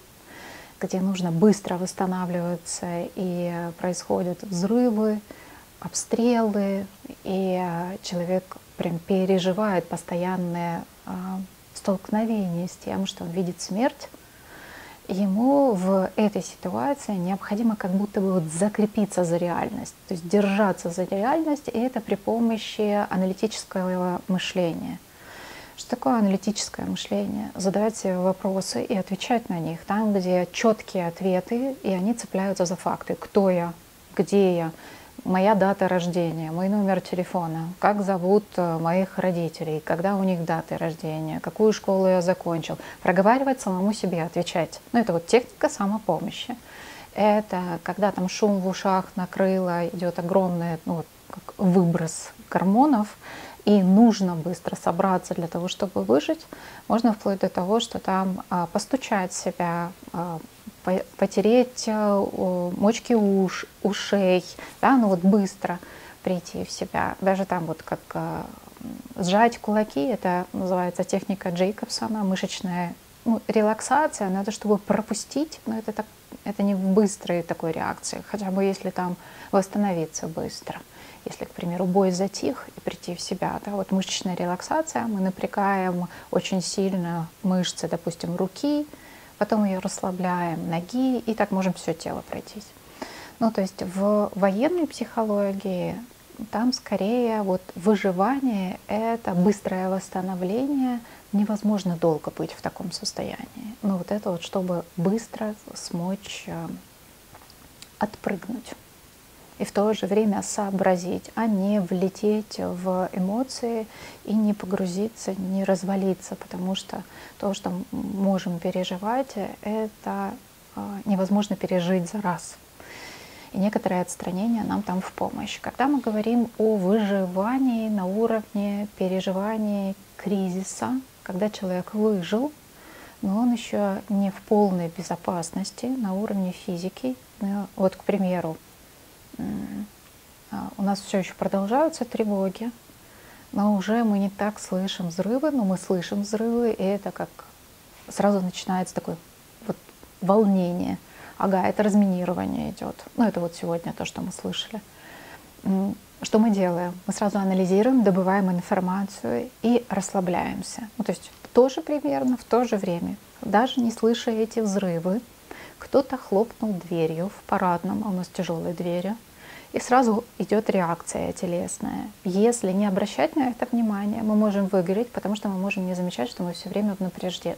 где нужно быстро восстанавливаться и происходят взрывы, обстрелы, и человек прям переживает постоянное столкновение с тем, что он видит смерть, ему в этой ситуации необходимо как будто бы закрепиться за реальность, то есть держаться за реальность, и это при помощи аналитического мышления. Что такое аналитическое мышление? Задавать себе вопросы и отвечать на них там, где четкие ответы, и они цепляются за факты. Кто я? Где я? Моя дата рождения, мой номер телефона, как зовут моих родителей, когда у них даты рождения, какую школу я закончил. Проговаривать самому себе, отвечать. Это вот техника самопомощи. Это когда там шум в ушах накрыло, идет огромный как выброс гормонов, и нужно быстро собраться для того, чтобы выжить. Можно вплоть до того, что там постучать себя, потереть мочки ушей, да, быстро прийти в себя. Даже там как сжать кулаки, это называется техника Джейкобсона, мышечная релаксация, надо, чтобы пропустить, но это не в быстрой такой реакции, хотя бы если там восстановиться быстро. Если, к примеру, бой затих и прийти в себя, да, мышечная релаксация, мы напрягаем очень сильно мышцы, допустим, руки, потом ее расслабляем, ноги, и так можем все тело пройтись. То есть в военной психологии там скорее выживание — это быстрое восстановление, невозможно долго быть в таком состоянии. Это чтобы быстро смочь отпрыгнуть. и в то же время сообразить, а не влететь в эмоции и не погрузиться, не развалиться, потому что то, что можем переживать, это невозможно пережить за раз. И некоторое отстранение нам там в помощь. Когда мы говорим о выживании на уровне переживания кризиса, когда человек выжил, но он еще не в полной безопасности на уровне физики. Вот, к примеру, у нас все еще продолжаются тревоги, но уже мы не так слышим взрывы, но мы слышим взрывы, и это как сразу начинается такое вот волнение. Ага, это разминирование идет. Ну, это вот сегодня то, что мы слышали. Что мы делаем? Мы сразу анализируем, добываем информацию и расслабляемся. Ну, то есть тоже примерно в то же время, даже не слыша эти взрывы, кто-то хлопнул дверью в парадном, а у нас тяжелые двери, и сразу идет реакция телесная. Если не обращать на это внимание, мы можем выгореть, потому что мы можем не замечать, что мы все время в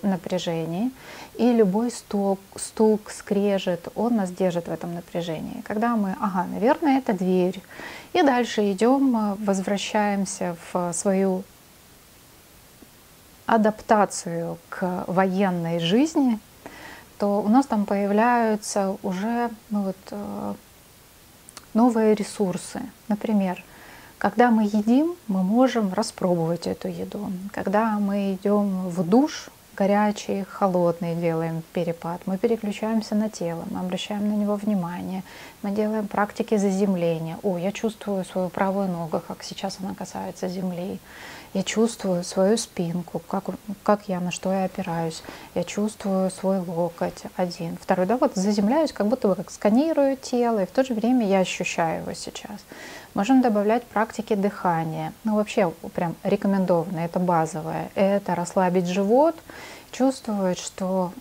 напряжении, и любой стук, скрежет, он нас держит в этом напряжении. Когда мы, ага, наверное, это дверь, и дальше идем, возвращаемся в свою адаптацию к военной жизни, то у нас там появляются уже новые ресурсы. Например, когда мы едим, мы можем распробовать эту еду. Когда мы идем в душ, горячий, холодный, делаем перепад, мы переключаемся на тело, мы обращаем на него внимание, мы делаем практики заземления. О, я чувствую свою правую ногу, как сейчас она касается земли. Я чувствую свою спинку, как я, на что я опираюсь. Я чувствую свой локоть один. Второй, да, вот заземляюсь, как будто бы как сканирую тело, и в то же время я ощущаю его сейчас. Можем добавлять практики дыхания. Ну, вообще, прям рекомендовано, это базовое. Это расслабить живот, чувствовать, что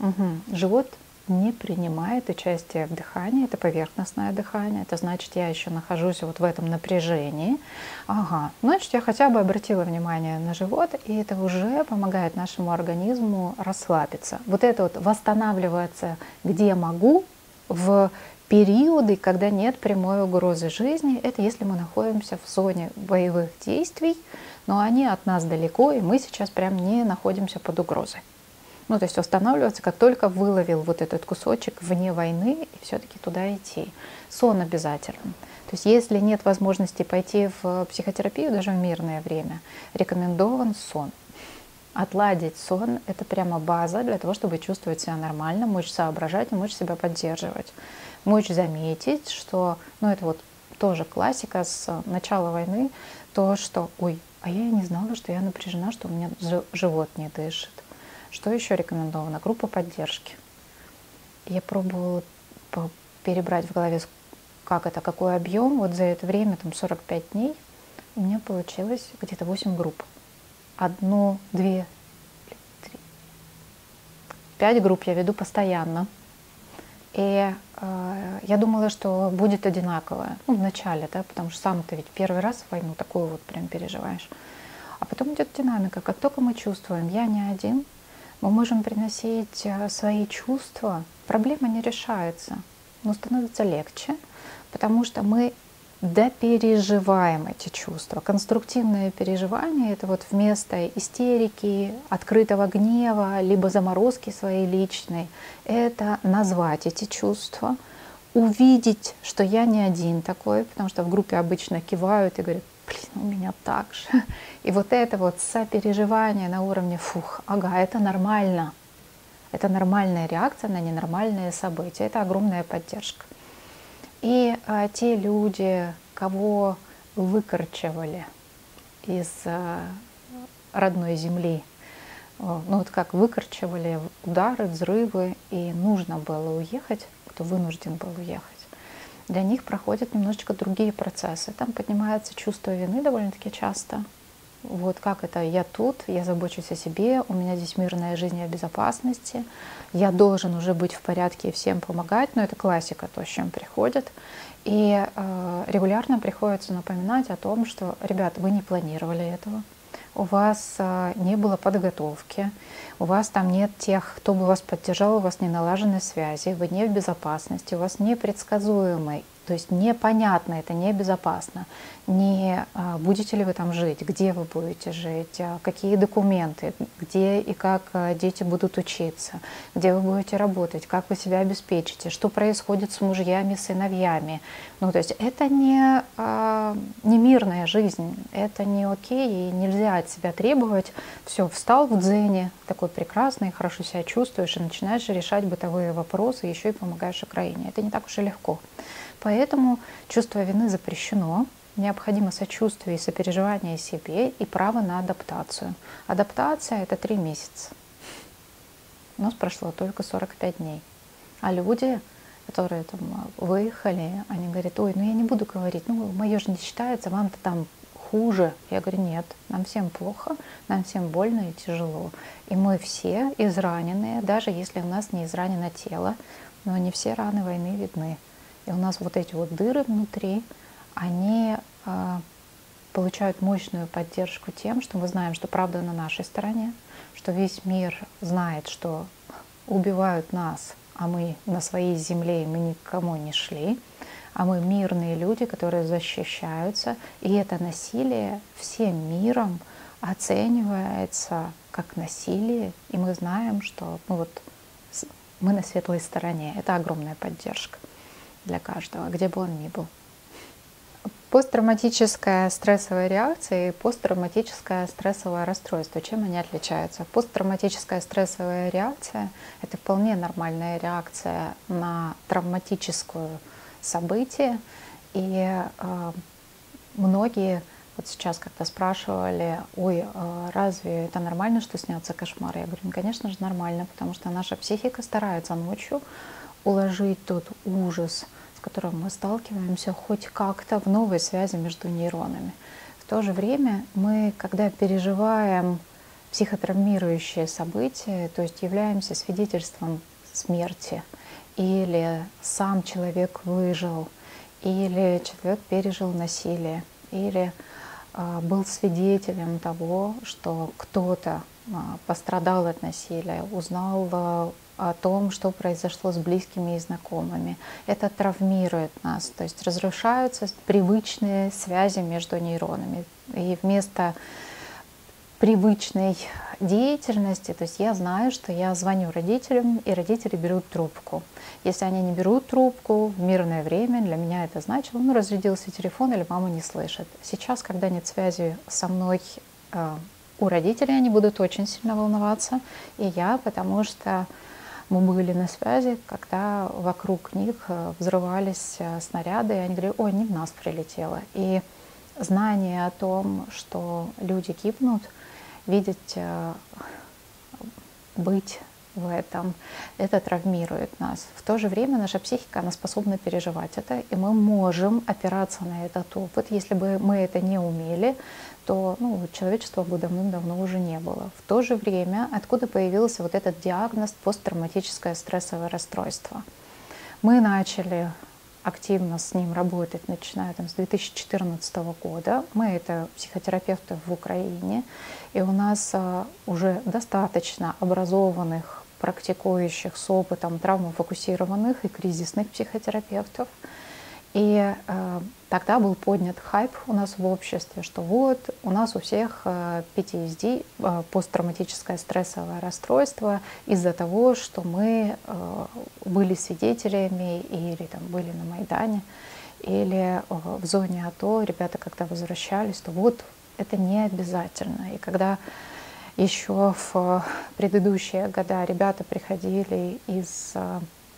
живот не принимает участие в дыхании, это поверхностное дыхание, это значит, я еще нахожусь вот в этом напряжении. Ага, значит, я хотя бы обратила внимание на живот, и это уже помогает нашему организму расслабиться. Вот это вот восстанавливаться, где могу, в периоды, когда нет прямой угрозы жизни, это если мы находимся в зоне боевых действий, но они от нас далеко, и мы сейчас прям не находимся под угрозой. Ну, то есть восстанавливаться, как только выловил вот этот кусочек вне войны, и все-таки туда идти. Сон обязательно. То есть если нет возможности пойти в психотерапию даже в мирное время, рекомендован сон. Отладить сон – это прямо база для того, чтобы чувствовать себя нормально, мочь соображать и мочь себя поддерживать. Мочь заметить, что, ну это вот тоже классика с начала войны, то, что, ой, а я и не знала, что я напряжена, что у меня живот не дышит. Что еще рекомендовано? Группа поддержки. Я пробовала перебрать в голове, как это, какой объем. Вот за это время, там 45 дней, у меня получилось где-то 8 групп. 1, 2, 3, 5 групп я веду постоянно. И я думала, что будет одинаково. Ну, в начале, да, потому что сам ты ведь первый раз войну такую вот прям переживаешь. А потом идет динамика. Как только мы чувствуем, я не один, мы можем приносить свои чувства, проблема не решается, но становится легче, потому что мы допереживаем эти чувства. Конструктивное переживание — это вот вместо истерики, открытого гнева, либо заморозки своей личной, это назвать эти чувства, увидеть, что я не один такой, потому что в группе обычно кивают и говорят: блин, у меня так же. И вот это вот сопереживание на уровне фух, ага, это нормально. Это нормальная реакция на ненормальные события. Это огромная поддержка. И те люди, кого выкорчевали из родной земли, ну вот как выкорчевали удары, взрывы, и нужно было уехать, кто вынужден был уехать, для них проходят немножечко другие процессы. Там поднимается чувство вины довольно-таки часто. Вот как это, я тут, я забочусь о себе, у меня здесь мирная жизнь и безопасности, я должен уже быть в порядке и всем помогать, но это классика, то, с чем приходят. И регулярно приходится напоминать о том, что, ребята, вы не планировали этого, у вас не было подготовки, у вас там нет тех, кто бы вас поддержал, у вас не налажены связи, вы не в безопасности, у вас непредсказуемый, то есть непонятно, это небезопасно. Не будете ли вы там жить, где вы будете жить, какие документы, где и как дети будут учиться, где вы будете работать, как вы себя обеспечите, что происходит с мужьями, сыновьями. Ну, то есть это не мирная жизнь, это не окей, и нельзя от себя требовать. Все, встал в дзене, такой прекрасный, хорошо себя чувствуешь, и начинаешь решать бытовые вопросы, еще и помогаешь Украине. Это не так уж и легко. Поэтому чувство вины запрещено, необходимо сочувствие и сопереживание себе и право на адаптацию. Адаптация — это 3 месяца. У нас прошло только 45 дней. А люди, которые там выехали, они говорят: ой, ну я не буду говорить, ну мое же не считается, вам-то там хуже. Я говорю: нет, нам всем плохо, нам всем больно и тяжело. И мы все израненные, даже если у нас не изранено тело, но не все раны войны видны. И у нас вот эти вот дыры внутри, они получают мощную поддержку тем, что мы знаем, что правда на нашей стороне, что весь мир знает, что убивают нас, а мы на своей земле, и мы никому не шли, а мы мирные люди, которые защищаются, и это насилие всем миром оценивается как насилие, и мы знаем, что мы на светлой стороне. Это огромная поддержка для каждого, где бы он ни был. Посттравматическая стрессовая реакция и посттравматическое стрессовое расстройство. Чем они отличаются? Посттравматическая стрессовая реакция — это вполне нормальная реакция на травматическое событие. И многие вот сейчас как-то спрашивали: ой, разве это нормально, что снятся кошмары? Я говорю: ну, конечно же, нормально, потому что наша психика старается ночью уложить тот ужас, с которым мы сталкиваемся, хоть как-то в новой связи между нейронами. В то же время мы, когда переживаем психотравмирующие события, то есть являемся свидетельством смерти, или сам человек выжил, или человек пережил насилие, или был свидетелем того, что кто-то пострадал от насилия, узнал о том, что произошло с близкими и знакомыми. Это травмирует нас, то есть разрушаются привычные связи между нейронами. И вместо привычной деятельности, то есть я знаю, что я звоню родителям, и родители берут трубку. Если они не берут трубку в мирное время, для меня это значило: ну, разрядился телефон или мама не слышит. Сейчас, когда нет связи со мной у родителей, они будут очень сильно волноваться, и я, потому что мы были на связи, когда вокруг них взрывались снаряды, и они говорили: ой, не в нас прилетело. И знание о том, что люди гибнут, видеть, быть в этом, это травмирует нас. В то же время наша психика, она способна переживать это, и мы можем опираться на этот опыт. Если бы мы это не умели, то человечества бы давным-давно уже не было. В то же время, откуда появился вот этот диагноз посттравматическое стрессовое расстройство? Мы начали активно с ним работать, начиная с 2014 года. Мы это психотерапевты в Украине, и у нас уже достаточно образованных, практикующих с опытом травмофокусированных и кризисных психотерапевтов. И тогда был поднят хайп у нас в обществе, что вот у нас у всех PTSD, посттравматическое стрессовое расстройство, из-за того, что мы были свидетелями или там были на Майдане, или в зоне АТО, ребята когда возвращались, то вот это не обязательно. И когда еще в предыдущие года ребята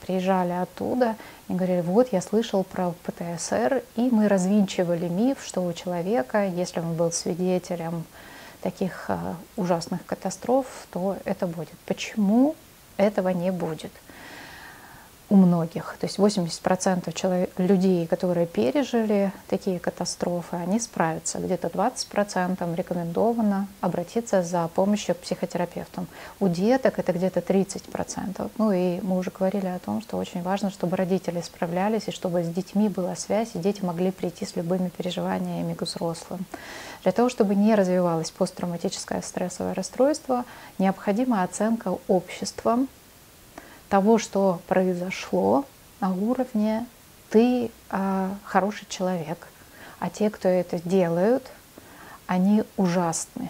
приезжали оттуда и говорили: вот я слышал про ПТСР, и мы развинчивали миф, что у человека, если он был свидетелем таких ужасных катастроф, то это будет. Почему этого не будет? у многих. То есть 80% людей, которые пережили такие катастрофы, они справятся. Где-то 20% рекомендовано обратиться за помощью к психотерапевтам. У деток это где-то 30%. Ну и мы уже говорили о том, что очень важно, чтобы родители справлялись, и чтобы с детьми была связь, и дети могли прийти с любыми переживаниями к взрослым. Для того, чтобы не развивалось посттравматическое стрессовое расстройство, необходима оценка обществом того, что произошло на уровне «ты хороший человек», а те, кто это делают, они ужасны.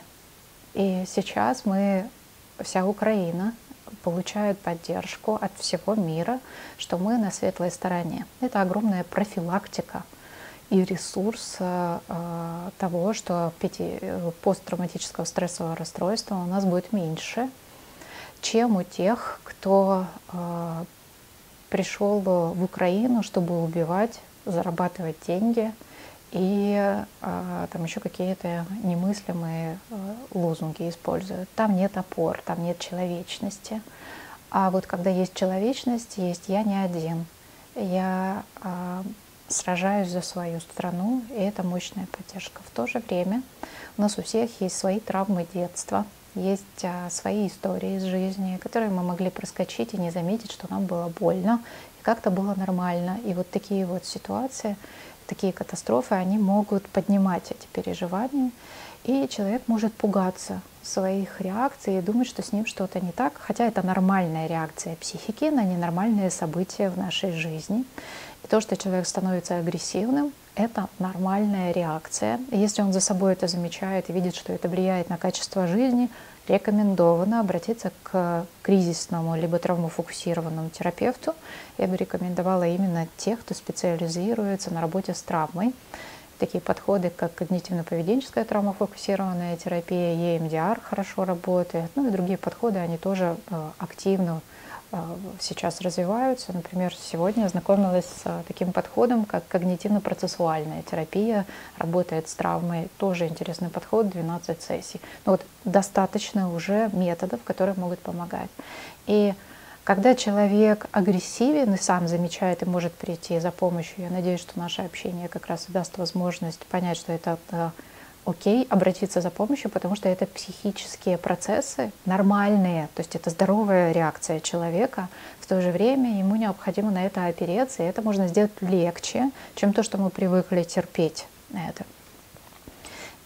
И сейчас вся Украина получает поддержку от всего мира, что мы на светлой стороне. Это огромная профилактика и ресурс того, что посттравматического стрессового расстройства у нас будет меньше, чем у тех, кто пришел в Украину, чтобы убивать, зарабатывать деньги и там еще какие-то немыслимые лозунги используют. Там нет опор, там нет человечности. А вот когда есть человечность, есть «я не один», я сражаюсь за свою страну, и это мощная поддержка. В то же время у нас у всех есть свои травмы детства, есть свои истории из жизни, которые мы могли проскочить и не заметить, что нам было больно, и как-то было нормально. И вот такие вот ситуации, такие катастрофы, они могут поднимать эти переживания, и человек может пугаться своих реакций и думать, что с ним что-то не так, хотя это нормальная реакция психики на ненормальные события в нашей жизни. И то, что человек становится агрессивным, это нормальная реакция. И если он за собой это замечает и видит, что это влияет на качество жизни, рекомендовано обратиться к кризисному либо травмофокусированному терапевту. Я бы рекомендовала именно тех, кто специализируется на работе с травмой. Такие подходы, как когнитивно-поведенческая травмофокусированная терапия, EMDR хорошо работает. Ну и другие подходы, они тоже активно сейчас развиваются. Например, сегодня я знакомилась с таким подходом, как когнитивно-процессуальная терапия, работает с травмой. Тоже интересный подход, 12 сессий. Но вот достаточно уже методов, которые могут помогать. И когда человек агрессивен и сам замечает и может прийти за помощью, я надеюсь, что наше общение как раз и даст возможность понять, что это окей, обратиться за помощью, потому что это психические процессы нормальные, то есть это здоровая реакция человека. В то же время ему необходимо на это опереться, и это можно сделать легче, чем то, что мы привыкли терпеть на это.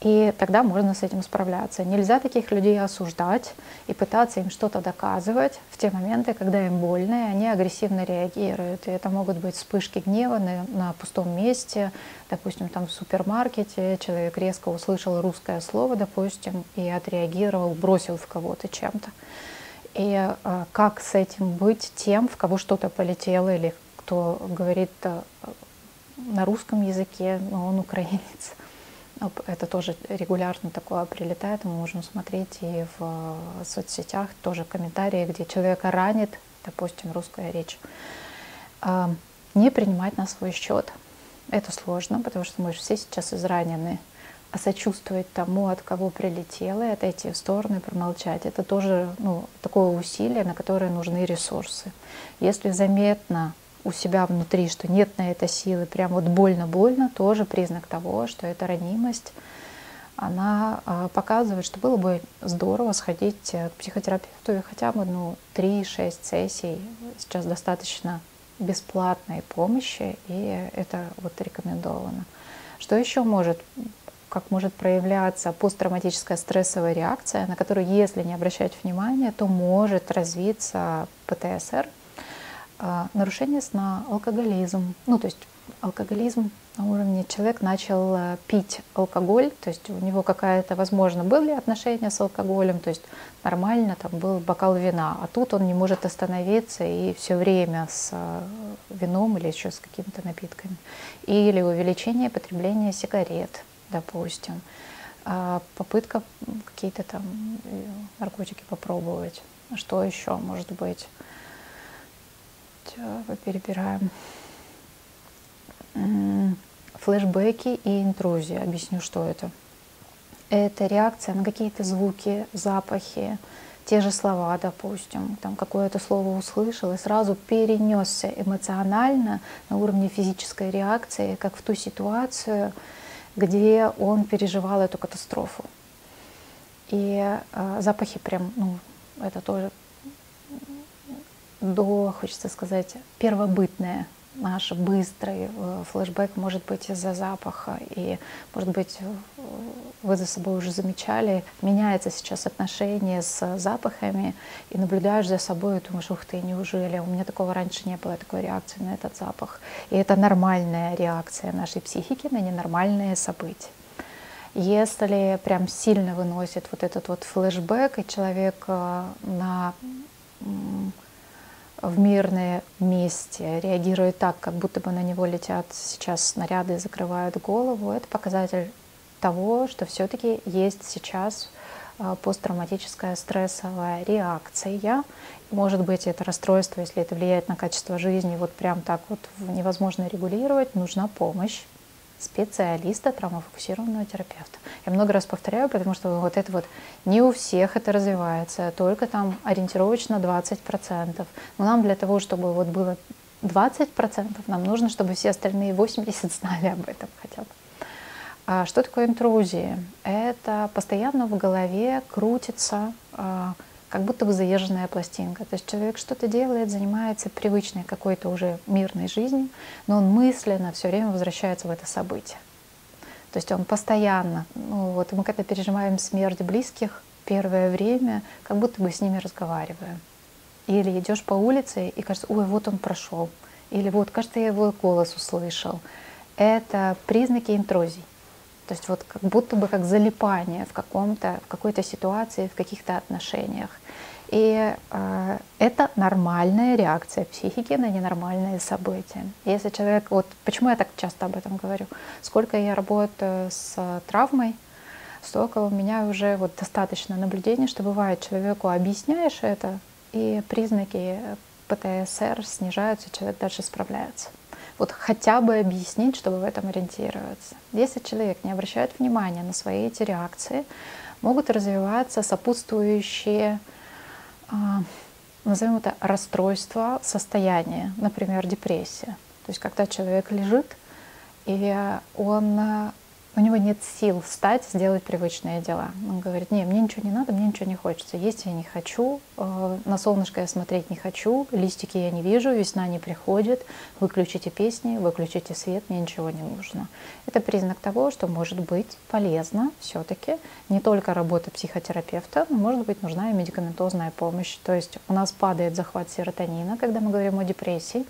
И тогда можно с этим справляться. Нельзя таких людей осуждать и пытаться им что-то доказывать в те моменты, когда им больно, и они агрессивно реагируют. И это могут быть вспышки гнева на пустом месте, допустим, там в супермаркете человек резко услышал русское слово, допустим, и отреагировал, бросил в кого-то чем-то. И как с этим быть тем, в кого что-то полетело, или кто говорит на русском языке, но он украинец. Это тоже регулярно такое прилетает, мы можем смотреть и в соцсетях, тоже комментарии, где человека ранит, допустим, русская речь. Не принимать на свой счет. Это сложно, потому что мы же все сейчас изранены. А сочувствовать тому, от кого прилетело, и отойти в сторону и промолчать, это тоже такое усилие, на которое нужны ресурсы. Если заметно у себя внутри, что нет на это силы, прям вот больно-больно, тоже признак того, что эта ранимость, она показывает, что было бы здорово сходить к психотерапевту и хотя бы 3-6 сессий. Сейчас достаточно бесплатной помощи, и это вот рекомендовано. Что еще как может проявляться посттравматическая стрессовая реакция, на которую, если не обращать внимания, то может развиться ПТСР, нарушение сна, алкоголизм. То есть алкоголизм на уровне человек начал пить алкоголь, то есть у него какая-то, возможно, были отношения с алкоголем, то есть нормально, там был бокал вина, а тут он не может остановиться и все время с вином или еще с какими-то напитками. Или увеличение потребления сигарет, допустим, попытка какие-то там наркотики попробовать. Что еще может быть? Перебираем. Флешбеки и интрузия. Объясню, что это. Это реакция на какие-то звуки, запахи, те же слова, допустим, там какое-то слово услышал и сразу перенесся эмоционально на уровне физической реакции, как в ту ситуацию, где он переживал эту катастрофу. И запахи прям, ну, это тоже хочется сказать, первобытное. Наш быстрый флешбэк может быть из-за запаха. И, может быть, вы за собой уже замечали, меняется сейчас отношение с запахами, и наблюдаешь за собой и думаешь, ух ты, неужели? У меня такого раньше не было, такой реакции на этот запах. И это нормальная реакция нашей психики на ненормальные события. Если прям сильно выносит вот этот вот флешбэк, и человек в мирном месте реагирует так, как будто бы на него летят сейчас снаряды и закрывают голову, это показатель того, что все-таки есть сейчас посттравматическая стрессовая реакция. Может быть, это расстройство, если это влияет на качество жизни, вот прям так вот невозможно регулировать, нужна помощь специалиста, травмофокусированного терапевта. Я много раз повторяю, потому что вот это вот не у всех это развивается, только там ориентировочно 20%. Но нам для того, чтобы вот было 20%, нам нужно, чтобы все остальные 80% знали об этом хотя бы. А что такое интрузии? Это постоянно в голове крутится как будто бы заезженная пластинка. То есть человек что-то делает, занимается привычной какой-то уже мирной жизнью, но он мысленно все время возвращается в это событие. То есть он постоянно, ну вот мы когда переживаем смерть близких, первое время как будто бы с ними разговариваем. Или идешь по улице и кажется, ой, вот он прошел. Или вот, кажется, я его голос услышал. Это признаки интрузий. То есть вот как будто бы как залипание в какой-то ситуации, в каких-то отношениях. И это нормальная реакция психики на ненормальные события. Если человек, вот почему я так часто об этом говорю, сколько я работаю с травмой, столько у меня уже вот достаточно наблюдений, что бывает, человеку объясняешь это, и признаки ПТСР снижаются, человек дальше справляется. Вот хотя бы объяснить, чтобы в этом ориентироваться. Если человек не обращает внимания на свои эти реакции, могут развиваться сопутствующие, назовем это, расстройства состояния, например, депрессия. То есть когда человек лежит, и у него нет сил встать, сделать привычные дела. Он говорит, не, мне ничего не надо, мне ничего не хочется. Есть я не хочу, на солнышко я смотреть не хочу, листики я не вижу, весна не приходит, выключите песни, выключите свет, мне ничего не нужно. Это признак того, что может быть полезно все-таки не только работа психотерапевта, но может быть нужна и медикаментозная помощь. То есть у нас падает захват серотонина, когда мы говорим о депрессии,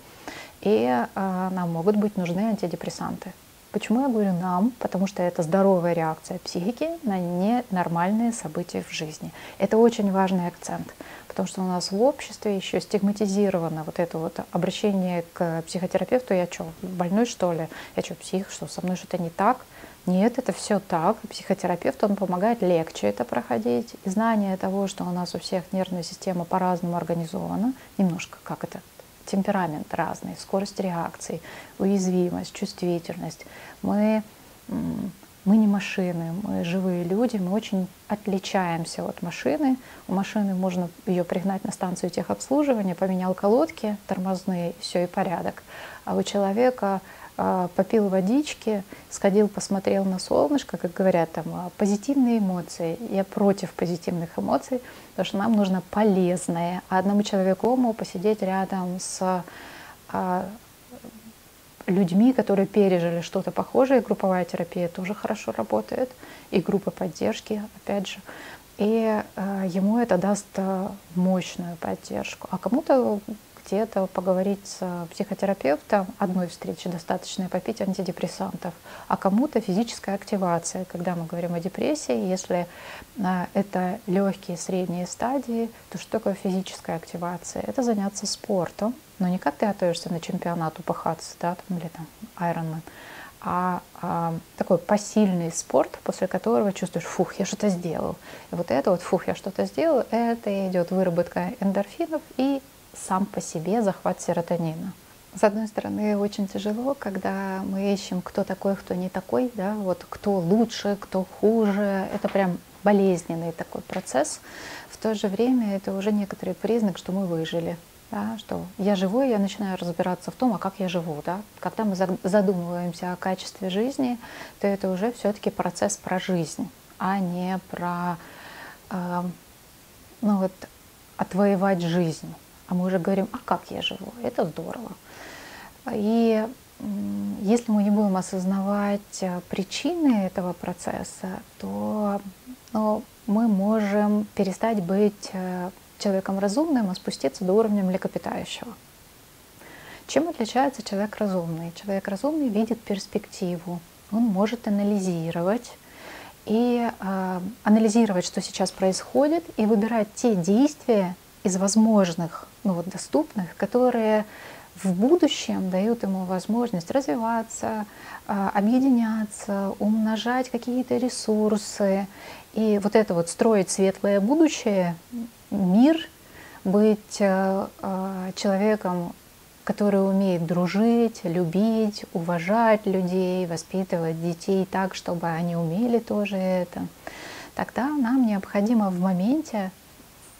и нам могут быть нужны антидепрессанты. Почему я говорю нам? Потому что это здоровая реакция психики на ненормальные события в жизни. Это очень важный акцент, потому что у нас в обществе еще стигматизировано вот это вот обращение к психотерапевту. Я что, больной что ли? Я что, псих? Что, со мной что-то не так? Нет, это все так. Психотерапевт, он помогает легче это проходить. И знание того, что у нас у всех нервная система по-разному организована, немножко как это, темперамент разный, скорость реакции, уязвимость, чувствительность. Мы не машины, мы живые люди, мы очень отличаемся от машины. У машины можно ее пригнать на станцию техобслуживания, поменял колодки тормозные, все, и порядок. А у человека попил водички, сходил, посмотрел на солнышко, как говорят, там, позитивные эмоции. Я против позитивных эмоций, потому что нам нужно полезное. А одному человеку посидеть рядом с людьми, которые пережили что-то похожее, групповая терапия тоже хорошо работает, и группа поддержки, опять же. И ему это даст мощную поддержку. А кому-то где-то поговорить с психотерапевтом, одной встречи достаточно, и попить антидепрессантов, а кому-то физическая активация. Когда мы говорим о депрессии, если это легкие, средние стадии, то что такое физическая активация? Это заняться спортом, но не как ты готовишься на чемпионат упахаться, да, там, или там Ironman, а такой посильный спорт, после которого чувствуешь, фух, я что-то сделал. И вот это вот, фух, я что-то сделал, это идет выработка эндорфинов и сам по себе захват серотонина. С одной стороны, очень тяжело, когда мы ищем, кто такой, кто не такой, да, вот кто лучше, кто хуже. Это прям болезненный такой процесс. В то же время это уже некоторый признак, что мы выжили. Да, что я живу, и я начинаю разбираться в том, а как я живу. Да? Когда мы задумываемся о качестве жизни, то это уже все-таки процесс про жизнь, а не про отвоевать жизнь. А мы уже говорим, а как я живу? Это здорово. И если мы не будем осознавать причины этого процесса, то мы можем перестать быть человеком разумным, а спуститься до уровня млекопитающего. Чем отличается человек разумный? Человек разумный видит перспективу, он может анализировать, и анализировать, что сейчас происходит, и выбирать те действия из возможных, доступных, которые в будущем дают ему возможность развиваться, объединяться, умножать какие-то ресурсы. И вот это вот строить светлое будущее, мир, быть человеком, который умеет дружить, любить, уважать людей, воспитывать детей так, чтобы они умели тоже это, тогда нам необходимо в моменте,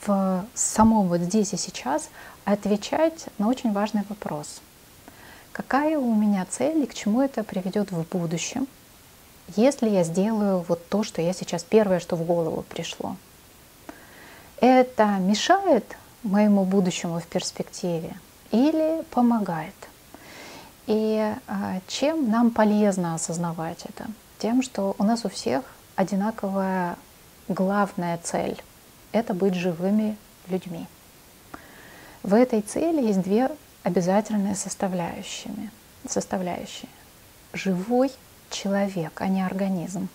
в самом вот здесь и сейчас отвечать на очень важный вопрос. Какая у меня цель и к чему это приведет в будущем, если я сделаю вот то, что я сейчас, первое, что в голову пришло? Это мешает моему будущему в перспективе или помогает? И чем нам полезно осознавать это? Тем, что у нас у всех одинаковая главная цель — это быть живыми людьми. В этой цели есть две обязательные составляющие. Живой человек, а не организм.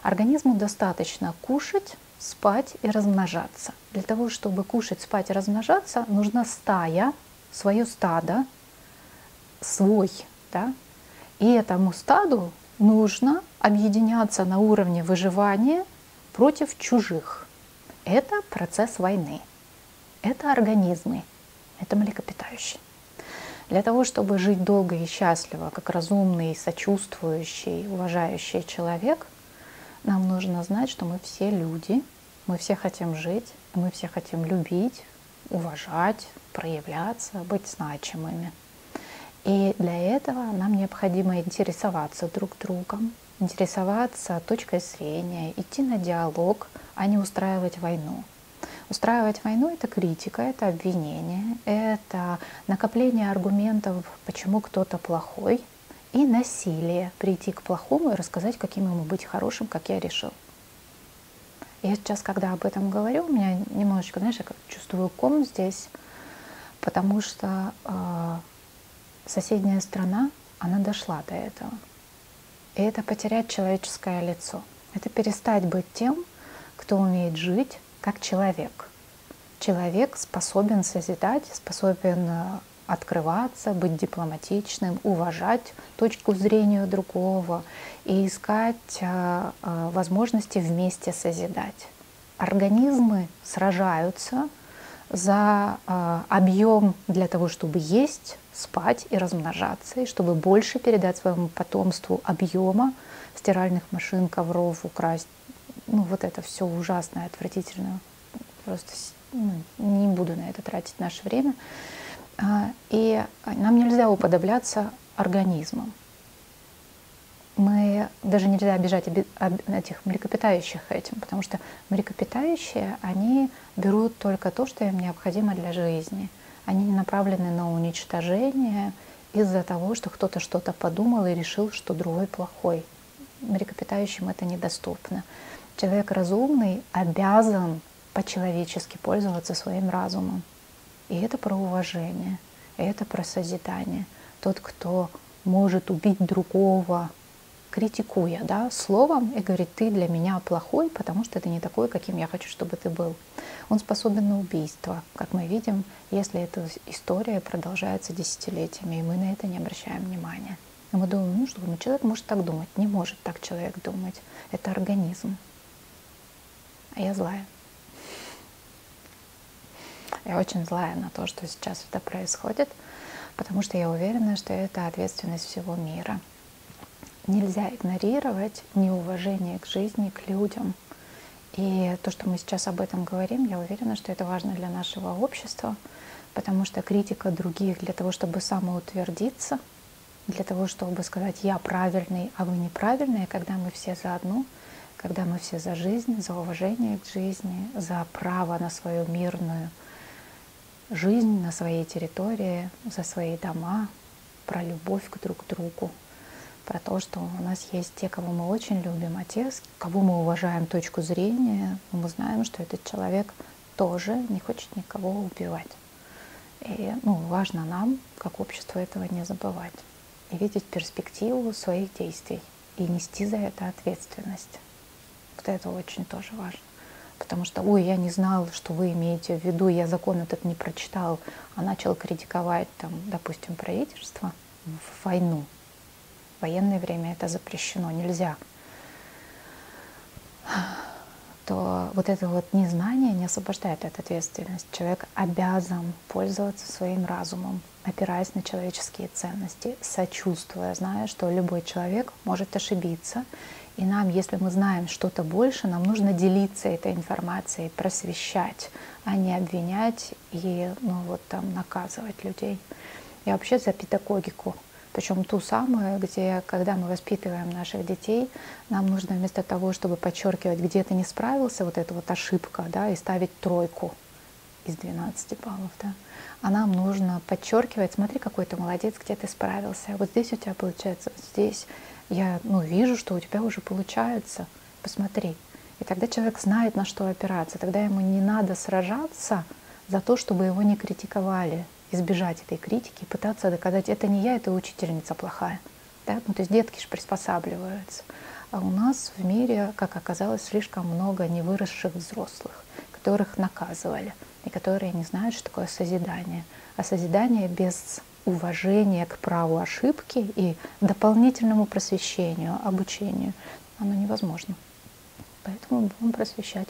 Организму достаточно кушать, спать и размножаться. Для того, чтобы кушать, спать и размножаться, нужна стая, свое стадо, свой. Да? И этому стаду нужно объединяться на уровне выживания против чужих. Это процесс войны. Это организмы, это млекопитающие. Для того, чтобы жить долго и счастливо, как разумный, сочувствующий, уважающий человек, нам нужно знать, что мы все люди, мы все хотим жить, мы все хотим любить, уважать, проявляться, быть значимыми. И для этого нам необходимо интересоваться друг другом, интересоваться точкой зрения, идти на диалог, а не устраивать войну. Устраивать войну — это критика, это обвинение, это накопление аргументов, почему кто-то плохой, и насилие, прийти к плохому и рассказать, каким ему быть хорошим, как я решил. Я сейчас, когда об этом говорю, у меня немножечко, я как чувствую ком здесь, потому что соседняя страна, она дошла до этого. И это потерять человеческое лицо. Это перестать быть тем, кто умеет жить как человек. Человек способен созидать, способен открываться, быть дипломатичным, уважать точку зрения другого и искать возможности вместе созидать. Организмы сражаются за объем для того, чтобы есть, спать и размножаться, и чтобы больше передать своему потомству объема стиральных машин, ковров, украсть. Вот это все ужасное, отвратительное. Просто не буду на это тратить наше время. И нам нельзя уподобляться организмам. Мы даже нельзя обижать этих млекопитающих этим, потому что млекопитающие, они берут только то, что им необходимо для жизни. Они не направлены на уничтожение из-за того, что кто-то что-то подумал и решил, что другой плохой. Млекопитающим это недоступно. Человек разумный обязан по-человечески пользоваться своим разумом. И это про уважение, и это про созидание. Тот, кто может убить другого, критикуя, словом, и говорит: ты для меня плохой, потому что ты не такой, каким я хочу, чтобы ты был. Он способен на убийство, как мы видим, если эта история продолжается десятилетиями, и мы на это не обращаем внимания. И мы думаем, человек может так думать. Не может так человек думать. Это организм. А я злая. Я очень злая на то, что сейчас это происходит, потому что я уверена, что это ответственность всего мира. Нельзя игнорировать неуважение к жизни, к людям. И то, что мы сейчас об этом говорим, я уверена, что это важно для нашего общества, потому что критика других для того, чтобы самоутвердиться, для того, чтобы сказать «я правильный, а вы неправильные», когда мы все заодно, когда мы все за жизнь, за уважение к жизни, за право на свою мирную жизнь на своей территории, за свои дома, про любовь друг к другу, про то, что у нас есть те, кого мы очень любим, а те, кого мы уважаем точку зрения, мы знаем, что этот человек тоже не хочет никого убивать. И важно нам, как обществу, этого не забывать. И видеть перспективу своих действий и нести за это ответственность. Вот это очень тоже важно. Потому что, ой, я не знал, что вы имеете в виду, я закон этот не прочитал, а начал критиковать, там, допустим, правительство в войну. В военное время это запрещено, нельзя. То вот это вот незнание не освобождает от ответственности. Человек обязан пользоваться своим разумом, опираясь на человеческие ценности, сочувствуя, зная, что любой человек может ошибиться. И нам, если мы знаем что-то больше, нам нужно делиться этой информацией, просвещать, а не обвинять и наказывать людей. Я вообще за педагогику. Причем ту самую, где, когда мы воспитываем наших детей, нам нужно вместо того, чтобы подчеркивать, где ты не справился, вот эта вот ошибка, да, и ставить 3 из 12 баллов, да, а нам нужно подчеркивать, смотри, какой ты молодец, где ты справился, вот здесь у тебя получается, вот здесь я вижу, что у тебя уже получается, посмотри. И тогда человек знает, на что опираться, тогда ему не надо сражаться за то, чтобы его не критиковали, избежать этой критики, пытаться доказать, это не я, это учительница плохая. Да? То есть детки же приспосабливаются. А у нас в мире, как оказалось, слишком много невыросших взрослых, которых наказывали, и которые не знают, что такое созидание. А созидание без уважения к праву ошибки и дополнительному просвещению, обучению, оно невозможно. Поэтому будем просвещать.